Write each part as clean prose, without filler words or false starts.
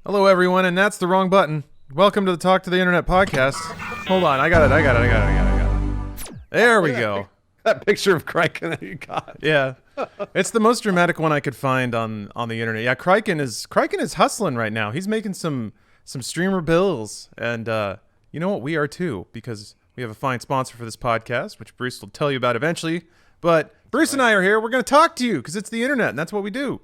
Hello, everyone, and that's the wrong button. Welcome to the Talk to the Internet podcast. Hold on, I got it. There we go. That picture of Criken that you got. Yeah, it's the most dramatic one I could find on the internet. Yeah, Criken is hustling right now. He's making some streamer bills, and you know what? We are too, because we have a fine sponsor for this podcast, which Bruce will tell you about eventually. But Bruce and I are here. We're going to talk to you because it's the internet, and that's what we do.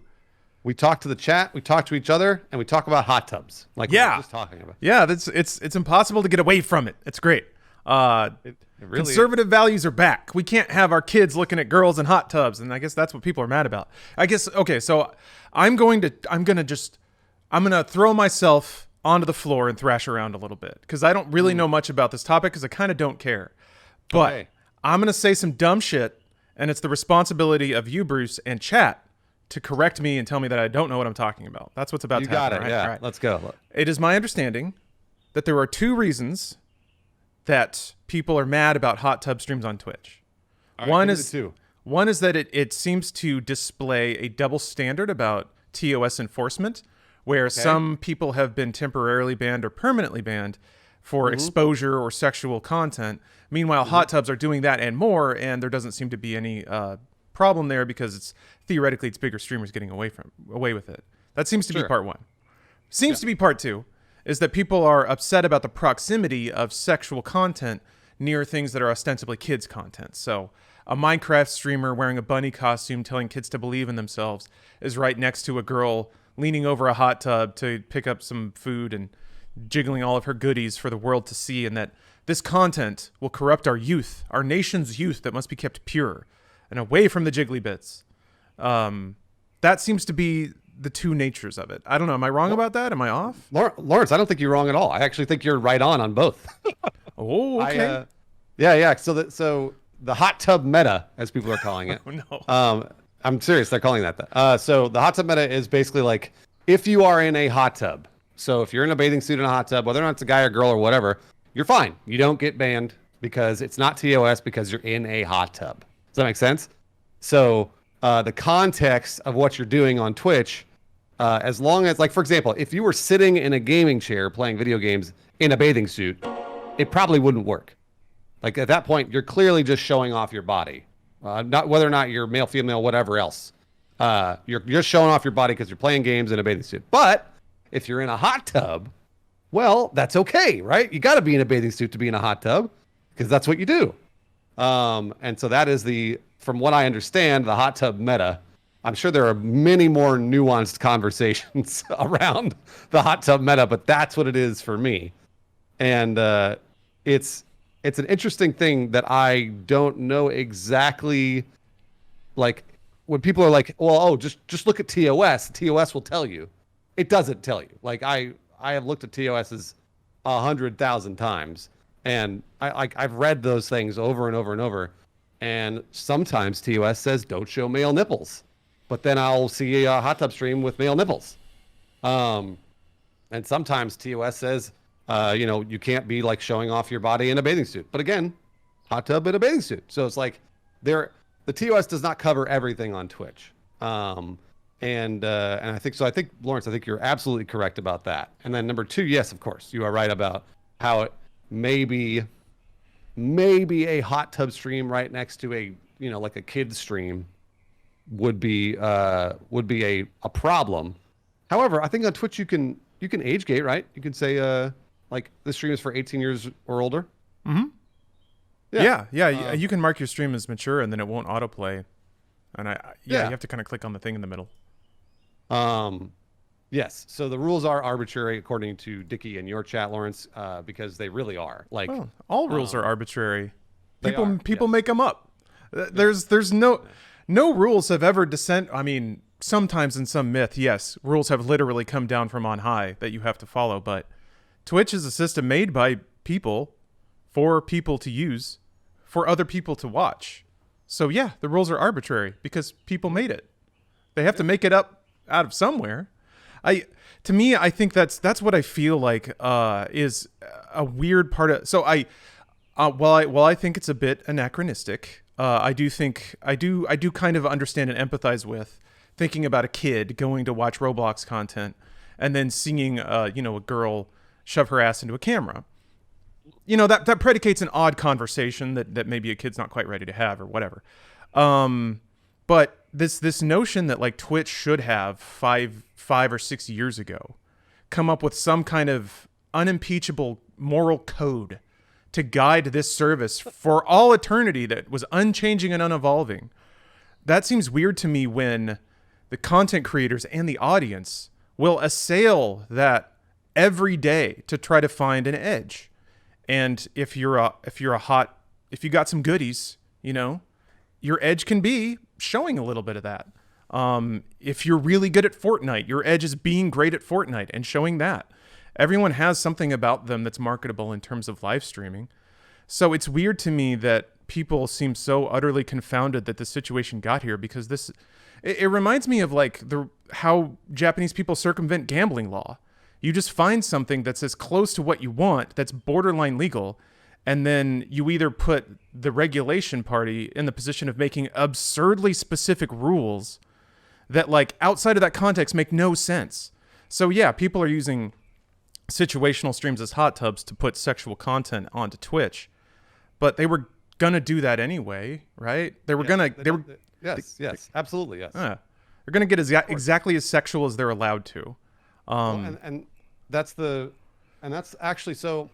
We talk to the chat, we talk to each other, and we talk about hot tubs. Like we were just talking about. Yeah, it's impossible to get away from it. It's great. It really conservative values are back. We can't have our kids looking at girls in hot tubs, and I guess that's what people are mad about. I guess okay, so I'm gonna throw myself onto the floor and thrash around a little bit because I don't really know much about this topic because I kind of don't care. But I'm gonna say some dumb shit, and it's the responsibility of you, Bruce, and chat to correct me and tell me that I don't know what I'm talking about. That's what's about to happen. You got it, right? yeah. Right. Let's go. It is my understanding that there are two reasons that people are mad about hot tub streams on Twitch. One is that it seems to display a double standard about TOS enforcement, where some people have been temporarily banned or permanently banned for exposure or sexual content. Meanwhile, hot tubs are doing that and more, and there doesn't seem to be any problem there because it's bigger streamers getting away with it. That seems to be part one. To be part two is that people are upset about the proximity of sexual content near things that are ostensibly kids content. So a Minecraft streamer wearing a bunny costume telling kids to believe in themselves is right next to a girl leaning over a hot tub to pick up some food and jiggling all of her goodies for the world to see, and that this content will corrupt our youth, our nation's youth that must be kept pure and away from the jiggly bits. That seems to be the two natures of it. I don't know. Am I wrong about that? Am I off? Lawrence, I don't think you're wrong at all. I actually think you're right on both. Oh, okay. Yeah. So the hot tub meta, as people are calling it. Oh, no. I'm serious. They're calling that. So the hot tub meta is basically like if you are in a hot tub. So if you're in a bathing suit in a hot tub, whether or not it's a guy or girl or whatever, you're fine. You don't get banned because it's not TOS because you're in a hot tub. Does that make sense? So the context of what you're doing on Twitch, as long as, like, for example, if you were sitting in a gaming chair playing video games in a bathing suit, it probably wouldn't work. Like, at that point, you're clearly just showing off your body. Not whether or not you're male, female, whatever else. You're just showing off your body because you're playing games in a bathing suit. But if you're in a hot tub, well, that's okay, right? You got to be in a bathing suit to be in a hot tub because that's what you do. And so that is from what I understand, the hot tub meta. I'm sure there are many more nuanced conversations around the hot tub meta, but that's what it is for me. And it's an interesting thing that I don't know exactly, like, when people are like, well, just look at TOS. TOS will tell you. It doesn't tell you. Like, I have looked at TOSs 100,000 times, and I've read those things over and over and over. And sometimes TOS says, don't show male nipples. But then I'll see a hot tub stream with male nipples. And sometimes TOS says, you can't be like showing off your body in a bathing suit. But again, hot tub in a bathing suit. So it's like the TOS does not cover everything on Twitch. And I think so. I think, Lawrence, you're absolutely correct about that. And then number two, yes, of course, you are right about how it maybe a hot tub stream right next to a, like a kid stream would be a problem. However, I think on Twitch you can age gate, right? You can say like this stream is for 18 years or older. Mm-hmm. Yeah. You can mark your stream as mature, and then it won't autoplay. And you have to kind of click on the thing in the middle. Yes. So the rules are arbitrary, according to Dickie in your chat, Lawrence, because they really are. Like, well, all rules are arbitrary. People yes. make them up. There's no rules have ever I mean, sometimes in some myth, yes, rules have literally come down from on high that you have to follow. But Twitch is a system made by people, for people to use, for other people to watch. So yeah, the rules are arbitrary because people made it. They have to make it up out of somewhere. I think that's what I feel like is a weird part of. So while I think it's a bit anachronistic, I do kind of understand and empathize with thinking about a kid going to watch Roblox content and then seeing a girl shove her ass into a camera. That predicates an odd conversation that maybe a kid's not quite ready to have or whatever. But this notion that like Twitch should have 5 or 6 years ago come up with some kind of unimpeachable moral code to guide this service for all eternity that was unchanging and unevolving. That seems weird to me when the content creators and the audience will assail that every day to try to find an edge. And if you got some goodies, your edge can be showing a little bit of that. If you're really good at Fortnite, your edge is being great at Fortnite and showing that. Everyone has something about them that's marketable in terms of live streaming. So it's weird to me that people seem so utterly confounded that this situation got here, because it reminds me of like how Japanese people circumvent gambling law. You just find something that's as close to what you want, that's borderline legal, and then you either put the regulation party in the position of making absurdly specific rules that, like, outside of that context make no sense. So yeah, people are using situational streams as hot tubs to put sexual content onto Twitch, but they were gonna do that anyway, right? Yes, absolutely, yes. They're gonna get exactly as sexual as they're allowed to. And that's actually, so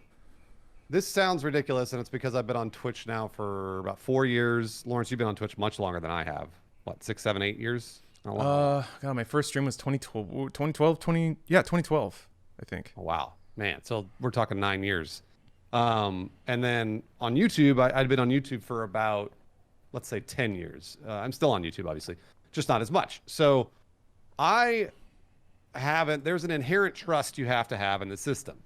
this sounds ridiculous, and it's because I've been on Twitch now for about 4 years. Lawrence, you've been on Twitch much longer than I have. What, 6, 7, 8 years? God, my first stream was 2012, I think. Oh, wow, man. So we're talking 9 years. And then on YouTube, I'd been on YouTube for about, let's say, 10 years. I'm still on YouTube, obviously, just not as much. So there's an inherent trust you have to have in the system,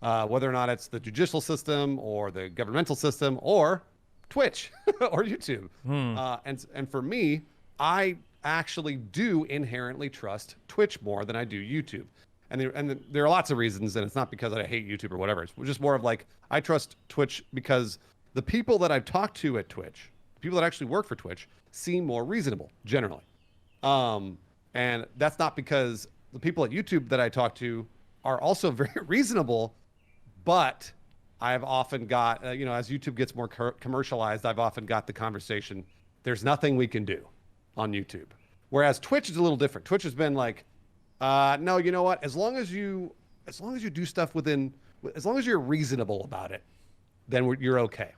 whether or not it's the judicial system or the governmental system or Twitch or YouTube. And for me, I actually do inherently trust Twitch more than I do YouTube. And there are lots of reasons, and it's not because I hate YouTube or whatever. It's just more of like, I trust Twitch because the people that I've talked to at Twitch, people that actually work for Twitch, seem more reasonable generally. And that's not because the people at YouTube that I talk to are also very reasonable, but I've often got, as YouTube gets more commercialized, I've often got the conversation, there's nothing we can do on YouTube. Whereas Twitch is a little different. Twitch has been like, no, you know what? As long as you do stuff as long as you're reasonable about it, then you're okay.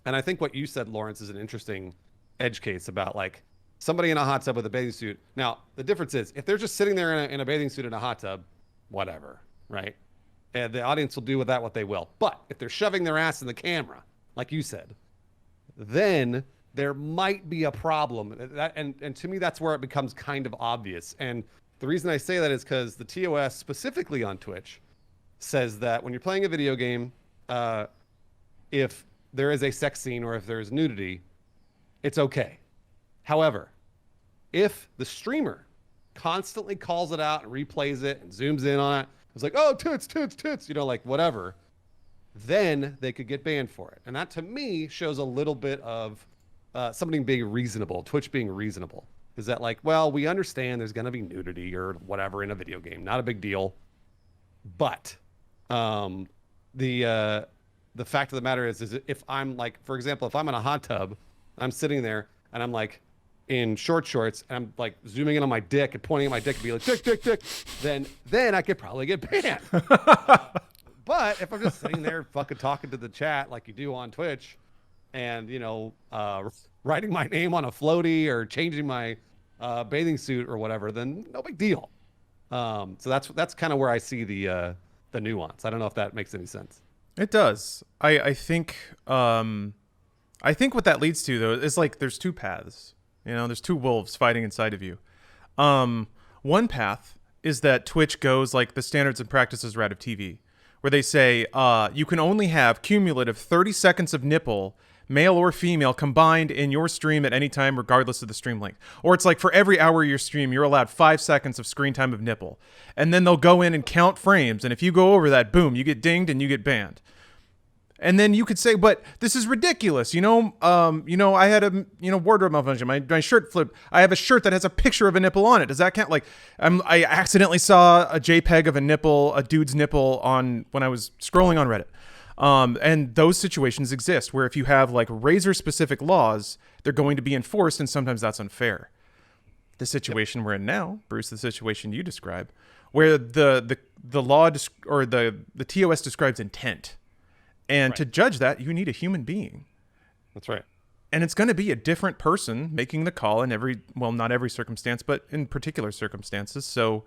And I think what you said, Lawrence, is an interesting edge case about like somebody in a hot tub with a bathing suit. Now, the difference is if they're just sitting there in a bathing suit in a hot tub, whatever, right? And the audience will do with that what they will. But if they're shoving their ass in the camera, like you said, then there might be a problem. And to me, that's where it becomes kind of obvious. And the reason I say that is because the TOS, specifically on Twitch, says that when you're playing a video game, if there is a sex scene or if there is nudity, it's okay. However, if the streamer constantly calls it out and replays it and zooms in on it, it's like, oh, tits, like whatever, then they could get banned for it. And that to me shows a little bit of somebody being reasonable, Twitch being reasonable. Is that like, well, we understand there's going to be nudity or whatever in a video game. Not a big deal. But the fact of the matter is if I'm like, for example, if I'm in a hot tub, I'm sitting there and I'm like in short shorts and I'm like zooming in on my dick and pointing at my dick and be like, dick, then I could probably get banned. But if I'm just sitting there fucking talking to the chat like you do on Twitch and, writing my name on a floaty or changing my bathing suit or whatever, then no big deal. So that's kind of where I see the nuance. I don't know if that makes any sense. It does. I think what that leads to though is like there's two paths. There's two wolves fighting inside of you. One path is that Twitch goes like the standards and practices route of TV, where they say you can only have cumulative 30 seconds of nipple, male or female, combined in your stream at any time, regardless of the stream length. Or it's like for every hour of your stream, you're allowed 5 seconds of screen time of nipple. And then they'll go in and count frames. And if you go over that, boom, you get dinged and you get banned. And then you could say, but this is ridiculous. I had a, wardrobe malfunction. My shirt flipped. I have a shirt that has a picture of a nipple on it. Does that count? Like, I accidentally saw a JPEG of a dude's nipple when I was scrolling on Reddit. And those situations exist where if you have like razor specific laws, they're going to be enforced, and sometimes that's unfair. The situation we're in now, Bruce, the situation you describe, where the law or the TOS describes intent. And to judge that, you need a human being. That's right. And it's going to be a different person making the call in not every circumstance, but in particular circumstances. So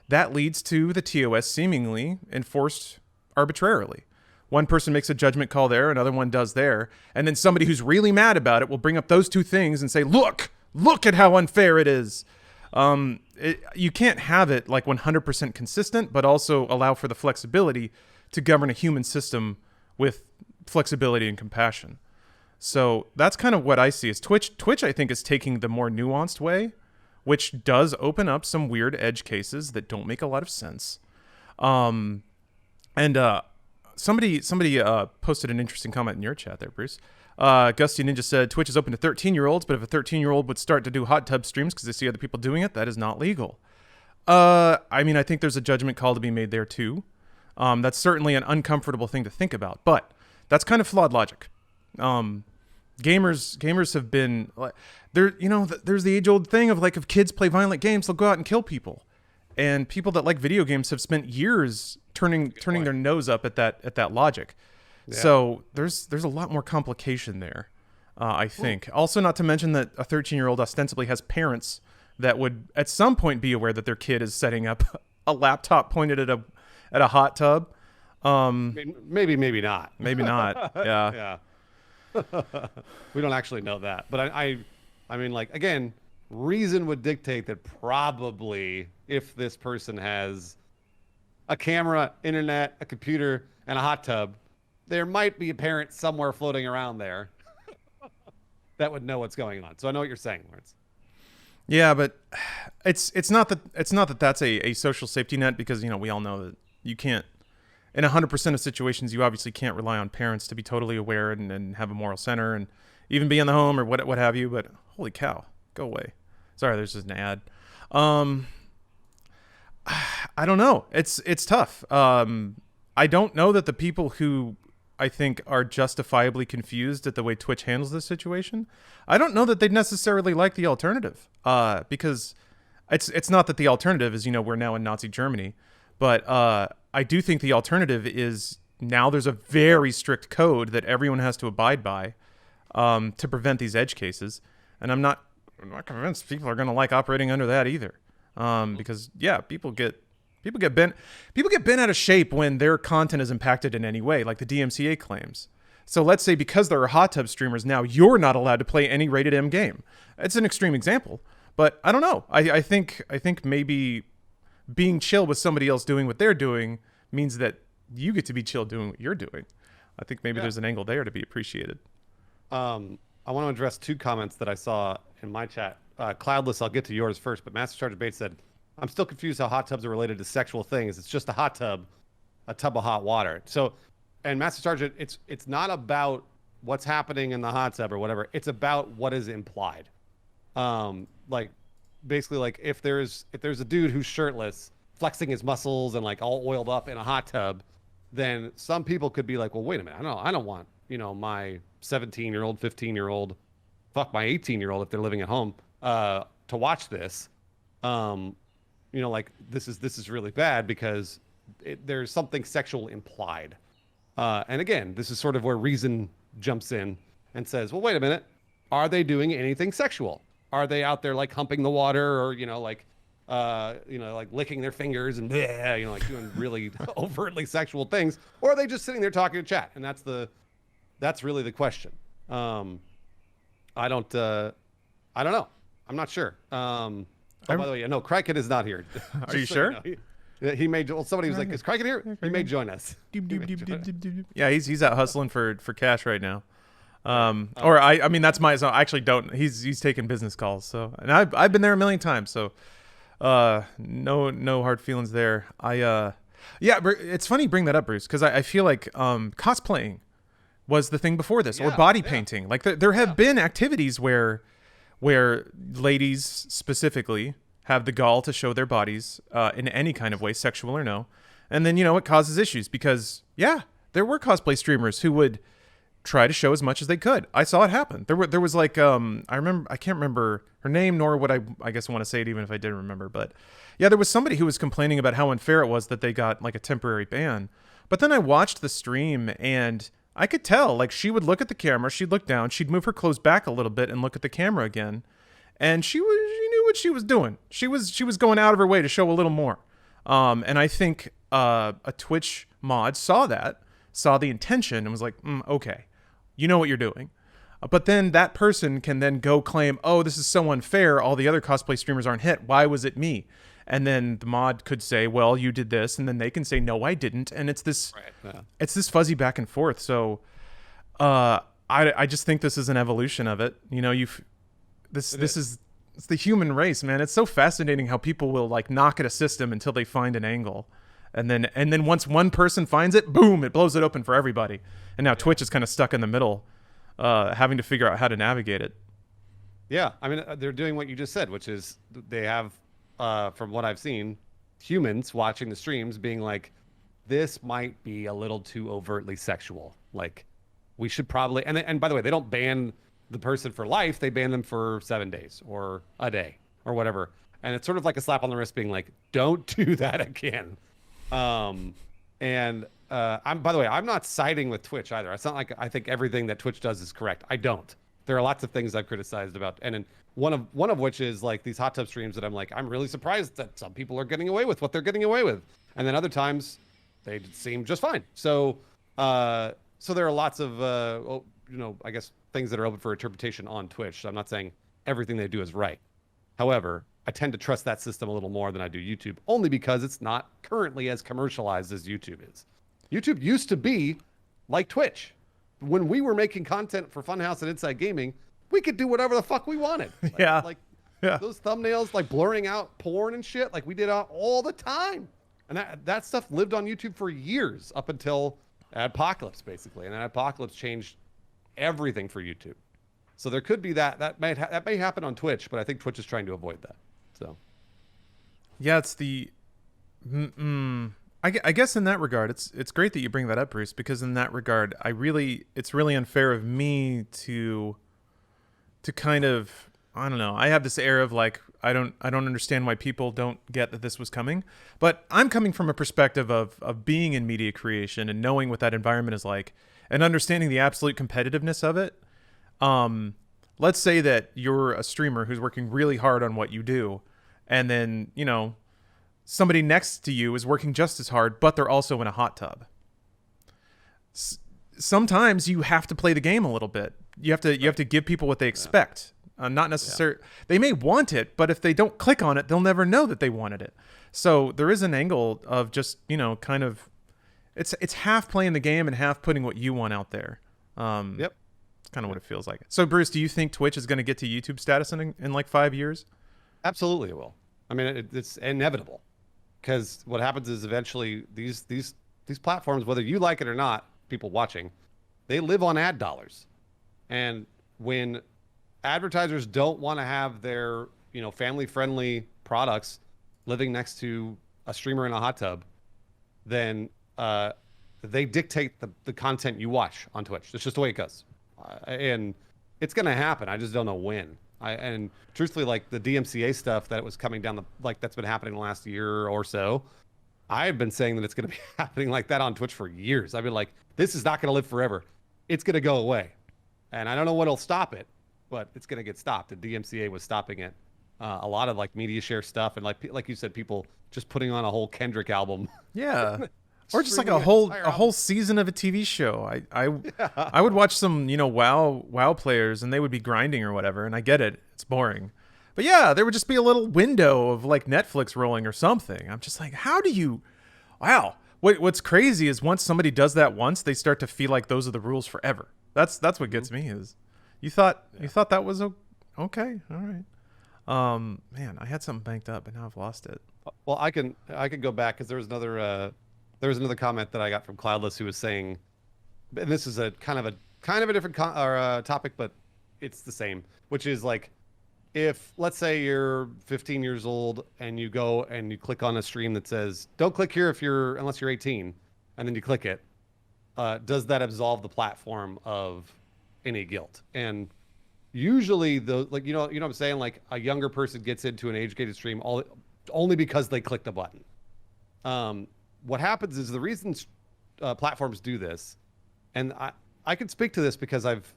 that leads to the TOS seemingly enforced arbitrarily. One person makes a judgment call there, another one does there. And then somebody who's really mad about it will bring up those two things and say, look at how unfair it is. You can't have it like 100% consistent, but also allow for the flexibility to govern a human system with flexibility and compassion. So that's kind of what I see is Twitch, I think, is taking the more nuanced way, which does open up some weird edge cases that don't make a lot of sense. Somebody posted an interesting comment in your chat there, Bruce. Gusty Ninja said, Twitch is open to 13-year-olds, but if a 13-year-old would start to do hot tub streams because they see other people doing it, that is not legal. I think there's a judgment call to be made there too. That's certainly an uncomfortable thing to think about, but that's kind of flawed logic. Gamers have been there's the age-old thing of like, if kids play violent games, they'll go out and kill people, and people that like video games have spent years turning their nose up at that logic. Yeah. So there's a lot more complication there, I think. Also, not to mention that a 13-year-old ostensibly has parents that would at some point be aware that their kid is setting up a laptop pointed at a hot tub. Maybe not. Maybe not. Yeah. Yeah. We don't actually know that, but I mean, like, again, reason would dictate that probably if this person has a camera, internet, a computer, and a hot tub, there might be a parent somewhere floating around there that would know what's going on. So I know what you're saying, Lawrence. Yeah, but it's not that that's a social safety net, because we all know that you can't, in 100% of situations, you obviously can't rely on parents to be totally aware and have a moral center and even be in the home or what have you. But holy cow, go away. Sorry, there's just an ad. I don't know. It's tough. I don't know that the people who I think are justifiably confused at the way Twitch handles this situation, I don't know that they'd necessarily like the alternative. Because it's not that the alternative is, we're now in Nazi Germany, but I do think the alternative is now there's a very strict code that everyone has to abide by to prevent these edge cases. And I'm not convinced people are going to like operating under that either. Because people get bent out of shape when their content is impacted in any way, like the DMCA claims. So let's say because there are hot tub streamers now, you're not allowed to play any rated M game. It's an extreme example, but I don't know. I think maybe being chill with somebody else doing what they're doing means that you get to be chill doing what you're doing. I think maybe there's an angle there to be appreciated. I want to address two comments that I saw in my chat. Cloudless, I'll get to yours first, but Master Sergeant Bates said, I'm still confused how hot tubs are related to sexual things. It's just a hot tub, a tub of hot water. So, and Master Sergeant, it's not about what's happening in the hot tub or whatever. It's about what is implied. Like, basically, like if there's a dude who's shirtless, flexing his muscles and like all oiled up in a hot tub, then some people could be like, well, wait a minute, I don't want my 17-year-old, 15-year-old, fuck my 18-year-old if they're living at home to watch this. Like this is really bad because there's something sexual implied. And again, this is sort of where reason jumps in and says, well, wait a minute, are they doing anything sexual? Are they out there like humping the water or, like licking their fingers and like doing really overtly sexual things? Or are they just sitting there talking to chat? And that's really the question. I don't know. I'm not sure. By the way, no, Criken is not here. Are you sure? He may. Well, somebody was like, "Is Criken here?" He may join us. Yeah, he's out hustling for cash right now. Or I mean that's my. So I actually don't. He's taking business calls. So, and I've been there a million times. So, no hard feelings there. It's funny you bring that up, Bruce, because I feel like cosplaying was the thing before this, or Yeah, body yeah. painting. Like there have been activities where ladies specifically have the gall to show their bodies in any kind of way, sexual or no, and then it causes issues because there were cosplay streamers who would try to show as much as they could. I saw it happen. There was like I can't remember her name, nor would I guess I want to say it even if I did remember, but yeah, there was somebody who was complaining about how unfair it was that they got like a temporary ban. But then I watched the stream and I could tell, like, she would look at the camera, she'd look down, she'd move her clothes back a little bit and look at the camera again, and she knew what she was doing. She was going out of her way to show a little more. And I think a Twitch mod saw the intention, and was like, okay, you know what you're doing. But then that person can then go claim, oh, this is so unfair. All the other cosplay streamers aren't hit. Why was it me? And then the mod could say, well, you did this. And then they can say, no, I didn't. And it's this, it's this fuzzy back and forth. So I just think this is an evolution of it. This is it's the human race, man. It's so fascinating how people will like knock at a system until they find an angle. And then once one person finds it, boom, it blows it open for everybody. And now Twitch is kind of stuck in the middle, having to figure out how to navigate it. Yeah, I mean, they're doing what you just said, which is they have, from what I've seen, humans watching the streams being like, this might be a little too overtly sexual. Like, we should probably... And by the way, they don't ban the person for life. They ban them for 7 days or a day or whatever. And it's sort of like a slap on the wrist being like, don't do that again. By the way, I'm not siding with Twitch either. It's not like I think everything that Twitch does is correct. I don't. There are lots of things I've criticized about, and one of which is like these hot tub streams that I'm like, I'm really surprised that some people are getting away with what they're getting away with, and then other times they seem just fine. So there are lots of I guess things that are open for interpretation on Twitch. So I'm not saying everything they do is right. However, I tend to trust that system a little more than I do YouTube, only because it's not currently as commercialized as YouTube is. YouTube used to be like Twitch. When we were making content for Funhouse and Inside Gaming, we could do whatever the fuck we wanted. Those thumbnails, like blurring out porn and shit, like we did all the time. And that stuff lived on YouTube for years up until Adpocalypse, basically. And then Adpocalypse changed everything for YouTube. So there could be that may happen on Twitch, but I think Twitch is trying to avoid that. So, yeah, it's the. I guess in that regard, it's great that you bring that up, Bruce, because in that regard, it's really unfair of me to kind of, I don't know. I have this air of like I don't understand why people don't get that this was coming, but I'm coming from a perspective of being in media creation and knowing what that environment is like and understanding the absolute competitiveness of it. Let's say that you're a streamer who's working really hard on what you do, and then somebody next to you is working just as hard, but they're also in a hot tub. Sometimes you have to play the game a little bit. You have to give people what they expect. Not necessarily. They may want it, but if they don't click on it, they'll never know that they wanted it. So there is an angle of just kind of, it's half playing the game and half putting what you want out there. Yep. It's kind of what it feels like. So Bruce, do you think Twitch is going to get to YouTube status in like 5 years? Absolutely, it will. I mean, it's inevitable. Because what happens is eventually these platforms, whether you like it or not, people watching, they live on ad dollars. And when advertisers don't want to have their family-friendly products living next to a streamer in a hot tub, then they dictate the content you watch on Twitch. It's just the way it goes. And it's going to happen. I just don't know when. And truthfully, like the DMCA stuff that was coming down that's been happening the last year or so, I've been saying that it's going to be happening like that on Twitch for years. I've been like, this is not going to live forever. It's going to go away. And I don't know what'll stop it, but it's going to get stopped. And DMCA was stopping it. A lot of like media share stuff. And like you said, people just putting on a whole Kendrick album. Yeah. Or just like a whole season of a TV show. I would watch some WoW players and they would be grinding or whatever, and I get it, it's boring, but yeah, there would just be a little window of like Netflix rolling or something. I'm just like, how do you? Wow. What's crazy is once somebody does that once, they start to feel like those are the rules forever. That's what gets me. Is you thought that was okay? All right. Man, I had something banked up and now I've lost it. Well, I can go back because there was another comment that I got from Cloudless who was saying, and this is a kind of a different topic, but it's the same, which is like, if let's say you're 15 years old and you go and you click on a stream that says, don't click here unless you're 18, and then you click it, does that absolve the platform of any guilt? And usually you know what I'm saying? Like, a younger person gets into an age-gated stream only because they clicked a button. What happens is, the reason platforms do this, and I can speak to this because I've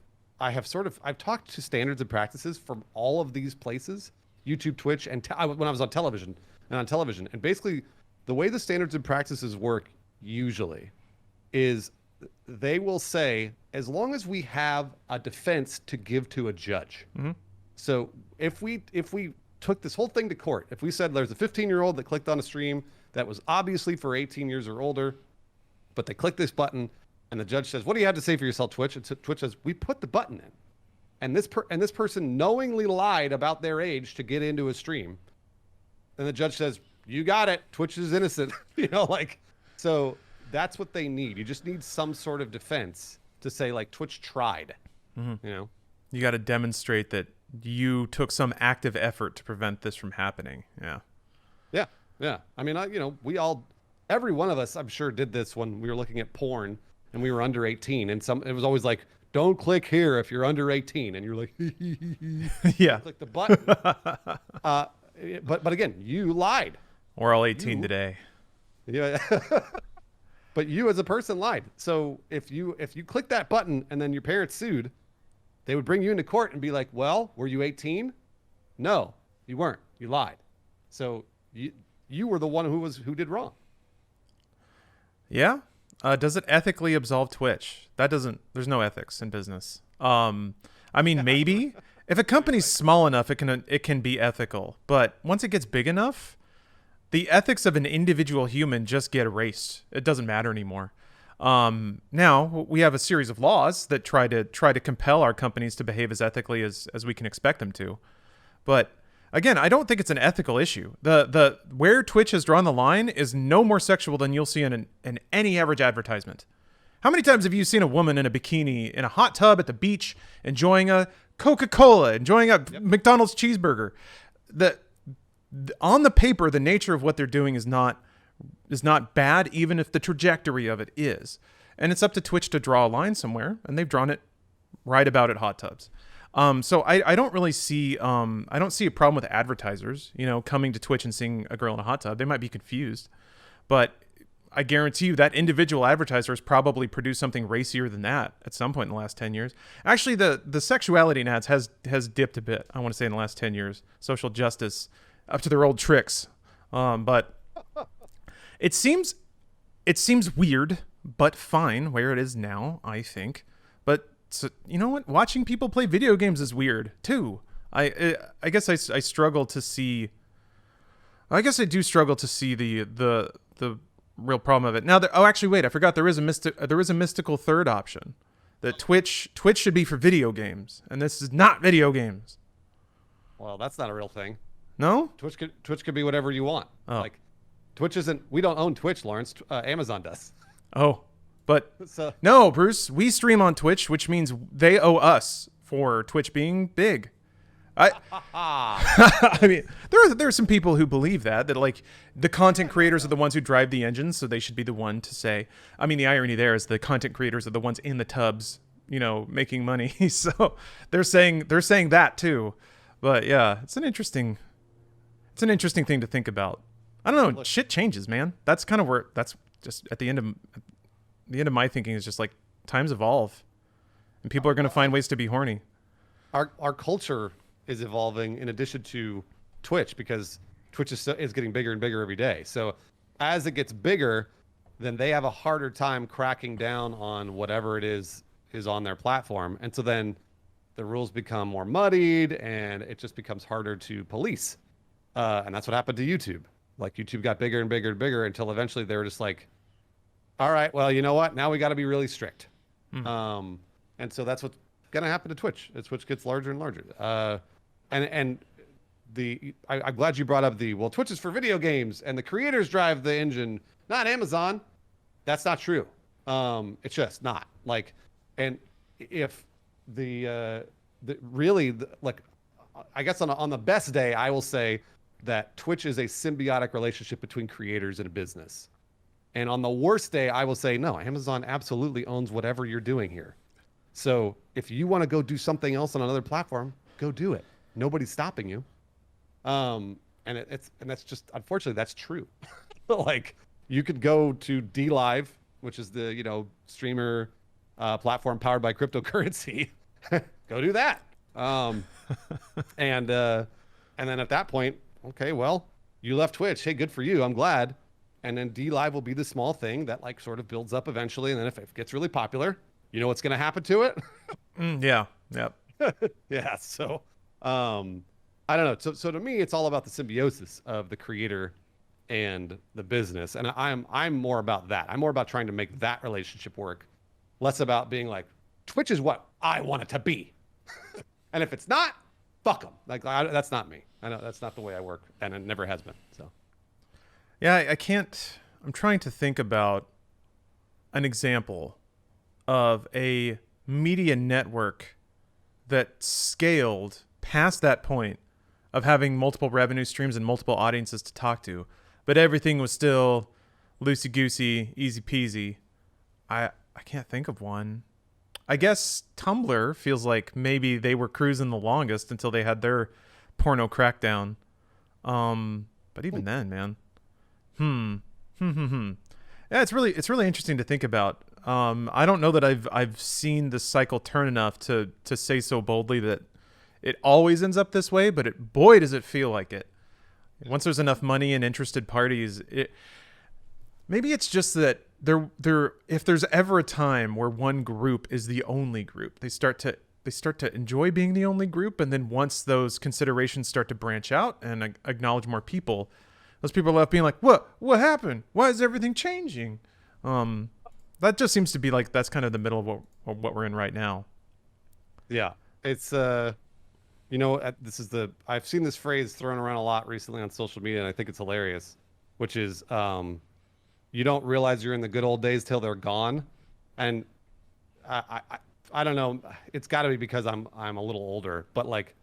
talked to standards and practices from all of these places, YouTube, Twitch, and when I was on television, and basically the way the standards and practices work usually is they will say, as long as we have a defense to give to a judge. Mm-hmm. So if we took this whole thing to court, if we said there's a 15-year-old that clicked on a stream that was obviously for 18 years or older, but they clicked this button, and the judge says, what do you have to say for yourself, Twitch? And Twitch says, we put the button in. And this person knowingly lied about their age to get into a stream. And the judge says, you got it. Twitch is innocent. So that's what they need. You just need some sort of defense to say, like, Twitch tried. Mm-hmm. You got to demonstrate that you took some active effort to prevent this from happening. Yeah. I mean, every one of us, I'm sure, did this when we were looking at porn and we were under 18, and it was always like, don't click here if you're under 18, and you're like, yeah, click the button. But again, you lied. We're all 18 today. Yeah. But you as a person lied. So if you click that button and then your parents sued, they would bring you into court and be like, well, were you 18? No, you weren't. You lied. So you were the one who did wrong. Yeah. Does it ethically absolve Twitch? There's no ethics in business. I mean, maybe if a company's small enough, it can be ethical, but once it gets big enough, the ethics of an individual human just get erased. It doesn't matter anymore. Now we have a series of laws that try to compel our companies to behave as ethically as we can expect them to. But again, I don't think it's an ethical issue. The where Twitch has drawn the line is no more sexual than you'll see in any average advertisement. How many times have you seen a woman in a bikini in a hot tub at the beach enjoying a Coca-Cola, enjoying a McDonald's cheeseburger? On the paper, the nature of what they're doing is not bad, even if the trajectory of it is. And it's up to Twitch to draw a line somewhere, and they've drawn it right about at hot tubs. So I don't really see I don't see a problem with advertisers, coming to Twitch and seeing a girl in a hot tub. They might be confused, but I guarantee you that individual advertiser has probably produced something racier than that at some point in the last 10 years. Actually, the sexuality in ads has dipped a bit, I want to say, in the last 10 years. Social justice up to their old tricks. But it seems weird, but fine where it is now, I think. But so, you know what? Watching people play video games is weird too. I guess I struggle to see. I guess I do struggle to see the real problem of it. Now, actually, wait, I forgot there is a mystical third option, that Twitch should be for video games, and this is not video games. Well, that's not a real thing. No? Twitch could be whatever you want. Oh. Like, Twitch isn't. We don't own Twitch, Lawrence. Amazon does. Oh, but no, Bruce. We stream on Twitch, which means they owe us for Twitch being big. I mean, there are some people who believe that like the content creators are the ones who drive the engines, so they should be the one to say. I mean, the irony there is the content creators are the ones in the tubs, making money. So they're saying that too. But yeah, it's an interesting thing to think about. I don't know. Look, shit changes, man. That's kind of where. That's just at the end of my thinking is just like times evolve, and people are going to find ways to be horny. Our culture is evolving in addition to Twitch, because Twitch is getting bigger and bigger every day. So as it gets bigger, then they have a harder time cracking down on whatever it is on their platform, and so then the rules become more muddied, and it just becomes harder to police. And that's what happened to YouTube. Like, YouTube got bigger and bigger and bigger until eventually they were just like, all right, well, you know what? Now we got to be really strict. And so that's what's going to happen to Twitch. Twitch gets larger and larger. I'm glad you brought up Twitch is for video games and the creators drive the engine, not Amazon. That's not true. It's just not like, and if like, I guess on the best day, I will say that Twitch is a symbiotic relationship between creators and a business. And on the worst day, I will say, no, Amazon absolutely owns whatever you're doing here. So if you want to go do something else on another platform, go do it. Nobody's stopping you. And that's just, unfortunately, that's true. Like, you could go to DLive, which is the, streamer platform powered by cryptocurrency. Go do that. And then at that point, okay, well, you left Twitch. Hey, good for you. I'm glad. And then DLive will be the small thing that like sort of builds up eventually. And then if it gets really popular, you know what's going to happen to it? Yeah. Yep. Yeah. So, I don't know. So to me, it's all about the symbiosis of the creator and the business. And I'm more about that. I'm more about trying to make that relationship work, less about being like, Twitch is what I want it to be. And if it's not, fuck them. Like, that's not me. I know that's not the way I work, and it never has been. So, yeah, I can't. I'm trying to think about an example of a media network that scaled past that point of having multiple revenue streams and multiple audiences to talk to, but everything was still loosey-goosey, easy peasy. I can't think of one. I guess Tumblr feels like maybe they were cruising the longest until they had their porno crackdown. But even then, man. Yeah, it's really interesting to think about. I don't know that I've seen the cycle turn enough to say so boldly that it always ends up this way, but boy does it feel like it. Once there's enough money and interested parties, maybe it's just that if there's ever a time where one group is the only group, they start to enjoy being the only group, and then once those considerations start to branch out and acknowledge more people, those people are left being like, what happened? Why is everything changing? That just seems to be like that's kind of the middle of what we're in right now. Yeah, it's I've seen this phrase thrown around a lot recently on social media, and I think it's hilarious, which is you don't realize you're in the good old days till they're gone. And I don't know, it's got to be because I'm a little older, but like,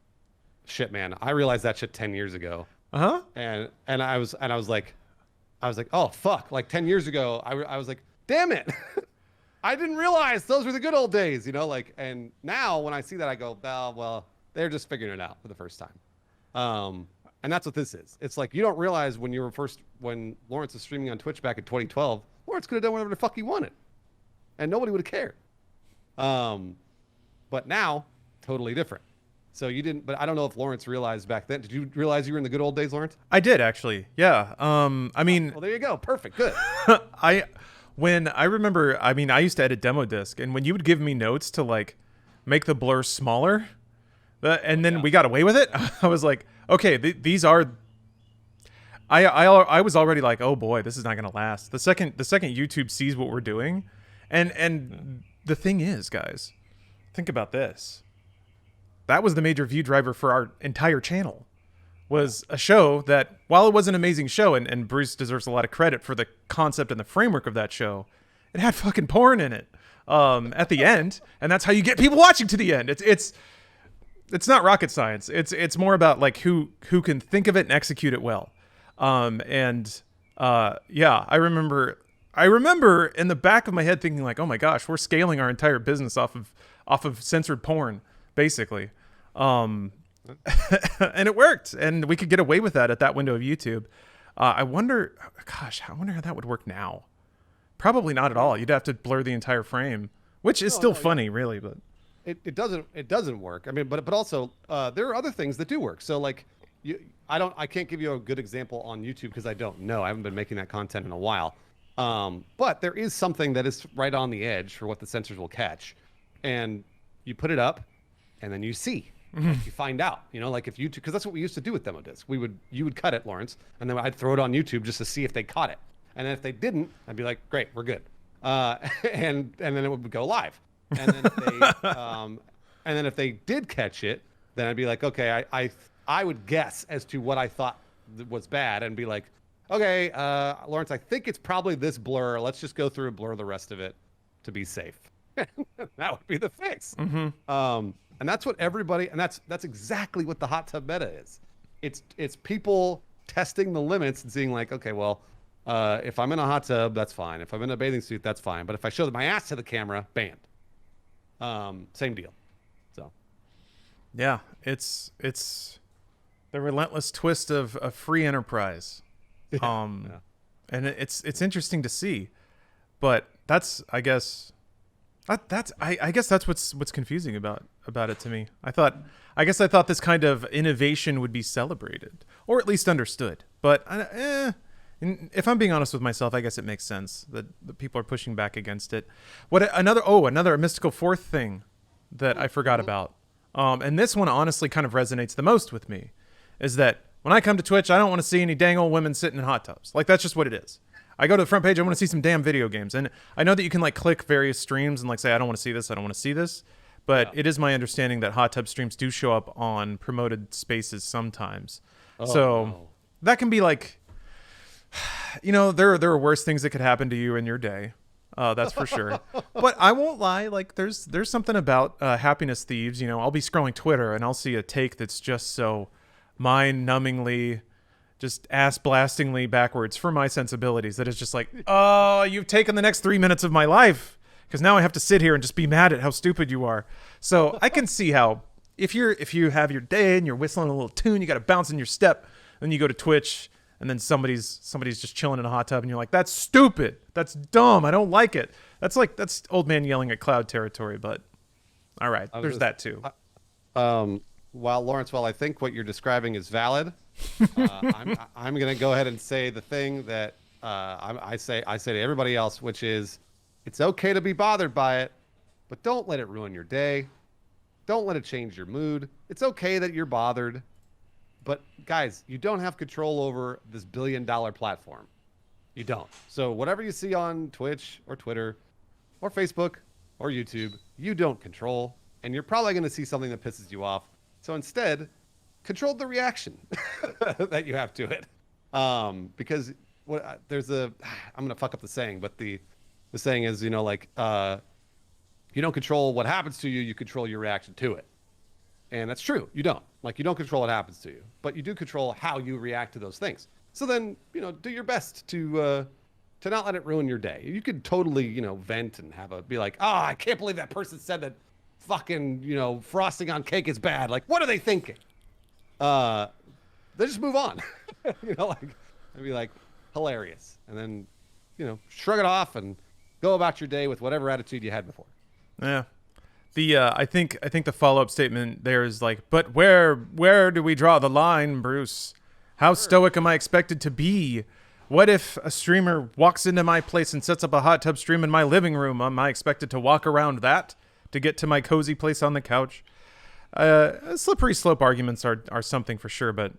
shit, man, I realized that shit 10 years ago. Uh-huh. And I was like, oh fuck, like 10 years ago, I was like, damn it. I didn't realize those were the good old days, like, and now when I see that, I go, oh, well, they're just figuring it out for the first time. And that's what this is. It's like, you don't realize when Lawrence was streaming on Twitch back in 2012, Lawrence could have done whatever the fuck he wanted and nobody would have cared. But now, totally different. So you didn't, but I don't know if Lawrence realized back then. Did you realize you were in the good old days, Lawrence? I did, actually. Yeah. I mean, well, there you go. Perfect. Good. I used to edit demo disc, and when you would give me notes to like make the blur smaller, and then we got away with it, I was like, okay, these are. I was already like, oh boy, this is not gonna last. The second YouTube sees what we're doing, and the thing is, guys, think about this. That was the major view driver for our entire channel. Was a show that, while it was an amazing show, and Bruce deserves a lot of credit for the concept and the framework of that show, it had fucking porn in it at the end, and that's how you get people watching to the end. It's not rocket science. It's more about like who can think of it and execute it well. Yeah, I remember in the back of my head thinking like, oh my gosh, we're scaling our entire business off of censored porn, basically. And it worked, and we could get away with that at that window of YouTube. I wonder how that would work now. Probably not at all. You'd have to blur the entire frame, which is still funny, really, but it doesn't work. I mean, but also there are other things that do work. So like I can't give you a good example on YouTube because I don't know. I haven't been making that content in a while. But there is something that is right on the edge for what the censors will catch, and you put it up, and then you see. Like you find out, like if YouTube, because that's what we used to do with demo disc. You would cut it, Lawrence, and then I'd throw it on YouTube just to see if they caught it. And then if they didn't, I'd be like, great, we're good. And then it would go live. And then if they did catch it, then I'd be like, okay, I would guess as to what I thought was bad and be like, okay, Lawrence, I think it's probably this blur. Let's just go through and blur the rest of it. to be safe. That would be the fix. Mm-hmm. And that's what everybody, and that's exactly what the hot tub meta is. It's people testing the limits and seeing like, okay, well, if I'm in a hot tub, that's fine. If I'm in a bathing suit, that's fine. But if I show my ass to the camera, banned. Same deal. So, yeah, it's the relentless twist of free enterprise. yeah. And it's interesting to see, but that's I guess that's what's confusing about it to me. I guess I thought this kind of innovation would be celebrated or at least understood. But if I'm being honest with myself, I guess it makes sense that the people are pushing back against it. Another mystical fourth thing that I forgot about, and this one honestly kind of resonates the most with me, is that when I come to Twitch, I don't want to see any dang old women sitting in hot tubs. Like, that's just what it is. I go to the front page, I want to see some damn video games. And I know that you can like click various streams and like say, I don't want to see this, I don't want to see this. But it is my understanding that hot tub streams do show up on promoted spaces sometimes. That can be like, there are worse things that could happen to you in your day. That's for sure. But I won't lie. Like there's something about happiness thieves. I'll be scrolling Twitter and I'll see a take that's just so mind-numbingly, just ass-blastingly backwards for my sensibilities. That is just like, oh, you've taken the next 3 minutes of my life because now I have to sit here and just be mad at how stupid you are. So I can see how if you have your day and you're whistling a little tune, you got to bounce in your step, then you go to Twitch. And then somebody's just chilling in a hot tub, and you're like, "That's stupid. That's dumb. I don't like it." That's old man yelling at cloud territory. But all right, there's that too. While I think what you're describing is valid, I'm gonna go ahead and say the thing that I say to everybody else, which is, it's okay to be bothered by it, but don't let it ruin your day. Don't let it change your mood. It's okay that you're bothered. But guys, you don't have control over this billion-dollar platform. You don't. So whatever you see on Twitch or Twitter or Facebook or YouTube, you don't control. And you're probably going to see something that pisses you off. So instead, control the reaction that you have to it. Because I'm going to fuck up the saying, but the saying is, you don't control what happens to you, you control your reaction to it. And that's true. You don't. Like, you don't control what happens to you, but you do control how you react to those things. So then, do your best to not let it ruin your day. You could totally, vent and be like, oh, I can't believe that person said that fucking, frosting on cake is bad. Like, what are they thinking? They just move on. I'd be like, hilarious. And then, shrug it off and go about your day with whatever attitude you had before. Yeah. I think the follow-up statement there is like, but where do we draw the line, Bruce? How stoic am I expected to be? What if a streamer walks into my place and sets up a hot tub stream in my living room? Am I expected to walk around that to get to my cozy place on the couch? Slippery slope arguments are something for sure, but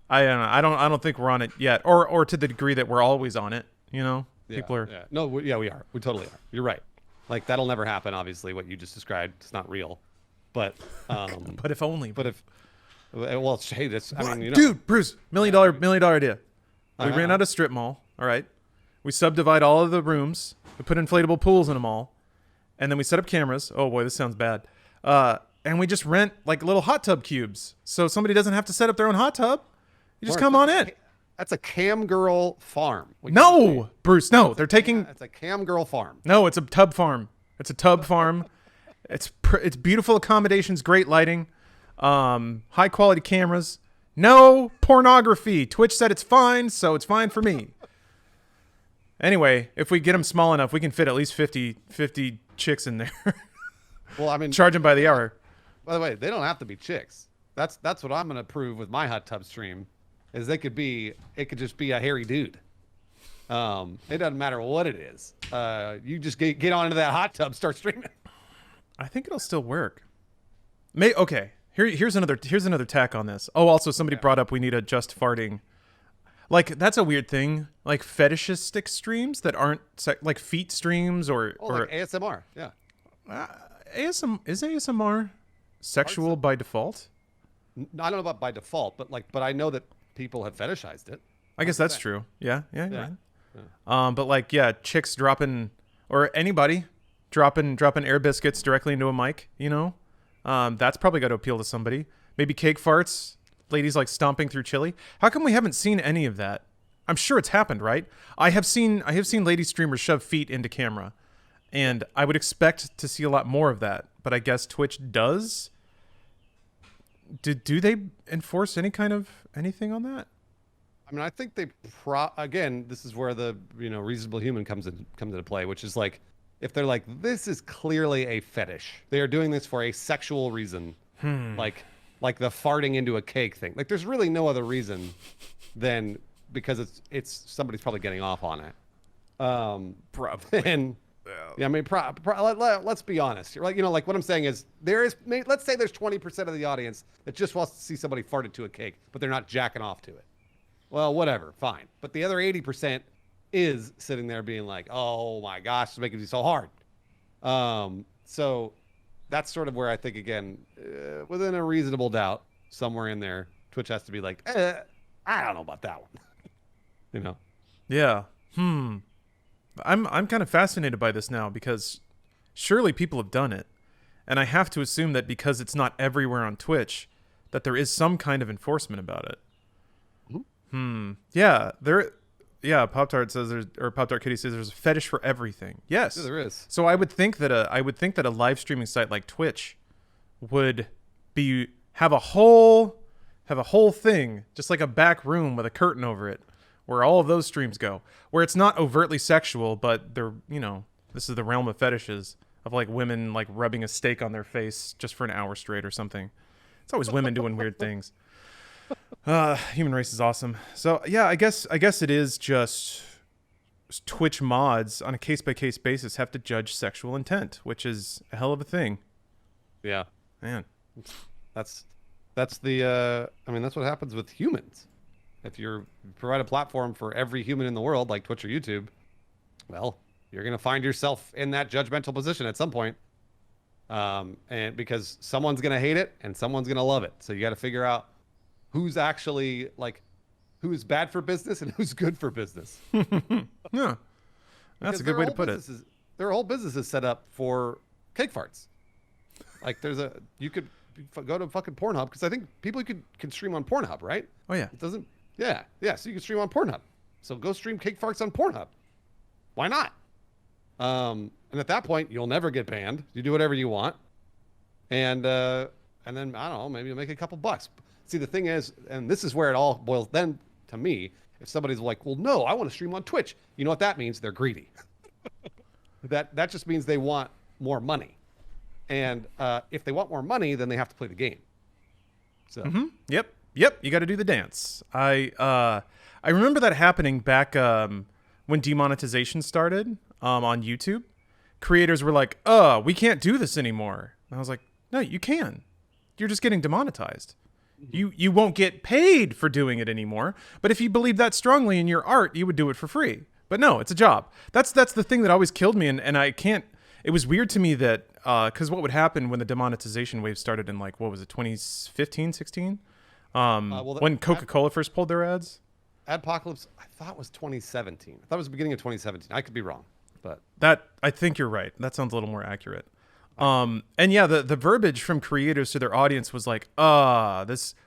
I don't think we're on it yet, or to the degree that we're always on it. People are. Yeah. No, we are. We totally are. You're right. Like, that'll never happen, obviously, what you just described. It's not real. But but if only. But if, well, hey, dude, Bruce, million dollar idea. We ran out of strip mall. All right. We subdivide all of the rooms. We put inflatable pools in them all. And then we set up cameras. Oh boy, this sounds bad. And we just rent like little hot tub cubes. So somebody doesn't have to set up their own hot tub. You just come on in. That's a cam girl farm. No, Bruce, no. They're taking... It's a cam girl farm. No, it's a tub farm. It's a tub farm. It's beautiful accommodations, great lighting, high quality cameras. No pornography. Twitch said it's fine, so it's fine for me. Anyway, if we get them small enough, we can fit at least 50 chicks in there. Well, I mean... Charge them by the hour. By the way, they don't have to be chicks. That's what I'm going to prove with my hot tub stream. Is it could just be a hairy dude. It doesn't matter what it is. You just get on into that hot tub, start streaming. I think it'll still work. Okay. Here's another tack on this. Oh, also somebody brought up we need a just farting. Like, that's a weird thing. Like fetishistic streams that aren't like feet streams or like ASMR. Yeah. Is ASMR sexual by default? I don't know about by default, but I know that people have fetishized it. I guess that's true. Yeah. Right. But chicks dropping or anybody dropping air biscuits directly into a mic, you know, that's probably got to appeal to somebody. Maybe cake farts, ladies like stomping through chili. How come we haven't seen any of that? I'm sure it's happened, right? I have seen lady streamers shove feet into camera, and I would expect to see a lot more of that. But I guess Twitch does. Do they enforce any kind of anything on that? I mean, I think they again, this is where the reasonable human comes into play, which is like, if they're like, this is clearly a fetish, they are doing this for a sexual reason, like the farting into a cake thing. Like, there's really no other reason than because it's somebody's probably getting off on it. Probably. And yeah, I mean, let's be honest. Like, like what I'm saying is let's say there's 20% of the audience that just wants to see somebody fart into a cake, but they're not jacking off to it. Well, whatever, fine. But the other 80% is sitting there being like, oh my gosh, it's making me so hard. So that's sort of where I think, again, within a reasonable doubt, somewhere in there, Twitch has to be like, I don't know about that one. Yeah. I'm kind of fascinated by this now, because surely people have done it. And I have to assume that because it's not everywhere on Twitch, that there is some kind of enforcement about it. Yeah, Pop-Tart says Pop-Tart Kitty says there's a fetish for everything. Yes. Yeah, there is. So I would think that a live streaming site like Twitch would have a whole thing, just like a back room with a curtain over it, where all of those streams go, where it's not overtly sexual, but they're, this is the realm of fetishes, of like women like rubbing a steak on their face just for an hour straight or something. It's always women doing weird things. Human race is awesome. So yeah, I guess it is just Twitch mods on a case-by-case basis have to judge sexual intent, which is a hell of a thing. Yeah. Man. That's the I mean, that's what happens with humans. If you provide a platform for every human in the world, like Twitch or YouTube, well, you're going to find yourself in that judgmental position at some point. And because someone's going to hate it and someone's going to love it. So you got to figure out who's actually who's bad for business and who's good for business. Yeah. That's a good way to put it. There are whole businesses set up for cake farts. Like you could go to fucking Pornhub, because I think people can stream on Pornhub, right? Oh yeah. It doesn't. Yeah. So you can stream on Pornhub. So go stream cake farts on Pornhub. Why not? And at that point, you'll never get banned. You do whatever you want, and then I don't know, maybe you'll make a couple bucks. See, the thing is, and this is where it all boils. Then to me, if somebody's like, well, no, I want to stream on Twitch. You know what that means? They're greedy. That just means they want more money. And if they want more money, then they have to play the game. So. Yep. You got to do the dance. I remember that happening back when demonetization started on YouTube. Creators were like, we can't do this anymore. And I was like, no, you can. You're just getting demonetized. You won't get paid for doing it anymore. But if you believe that strongly in your art, you would do it for free. But no, it's a job. That's the thing that always killed me. And I can't. It was weird to me that because what would happen when the demonetization wave started in 2015, 16? When Coca-Cola first pulled their ads? Adpocalypse, I thought was 2017. I thought it was the beginning of 2017. I could be wrong, but I think you're right. That sounds a little more accurate. And yeah, the verbiage from creators to their audience was like,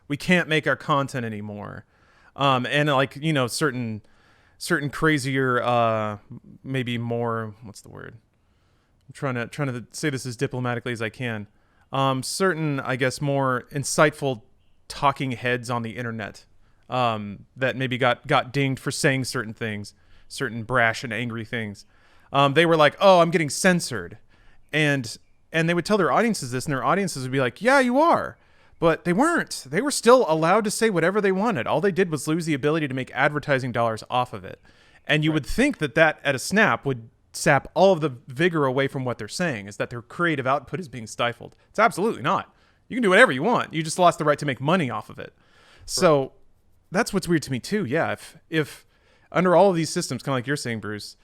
we can't make our content anymore. And certain crazier, maybe more, what's the word? I'm trying to say this as diplomatically as I can. Certain, I guess, more insightful talking heads on the internet that maybe got dinged for saying certain things, certain brash and angry things. They were like, I'm getting censored. And they would tell their audiences this, and their audiences would be like, yeah, you are. But they weren't. They were still allowed to say whatever they wanted. All they did was lose the ability to make advertising dollars off of it. And you would think that at a snap would sap all of the vigor away from what they're saying, is that their creative output is being stifled. It's absolutely not. You can do whatever you want. You just lost the right to make money off of it. So that's what's weird to me too. Yeah. If under all of these systems, kind of like you're saying, Bruce,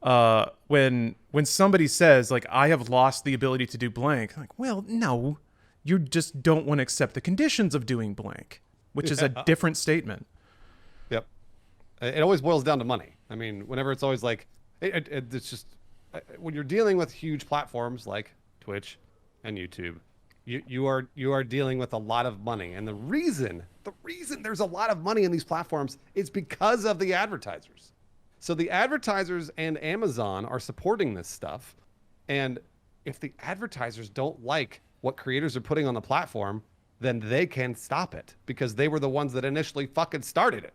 when somebody says like, I have lost the ability to do blank, I'm like, well, no, you just don't want to accept the conditions of doing blank, which is a different statement. Yep. It always boils down to money. I mean, whenever it's always like, it's just when you're dealing with huge platforms like Twitch and YouTube, you are dealing with a lot of money, and the reason there's a lot of money in these platforms is because of the advertisers. So the advertisers and Amazon are supporting this stuff, and if the advertisers don't like what creators are putting on the platform, then they can stop it because they were the ones that initially fucking started it.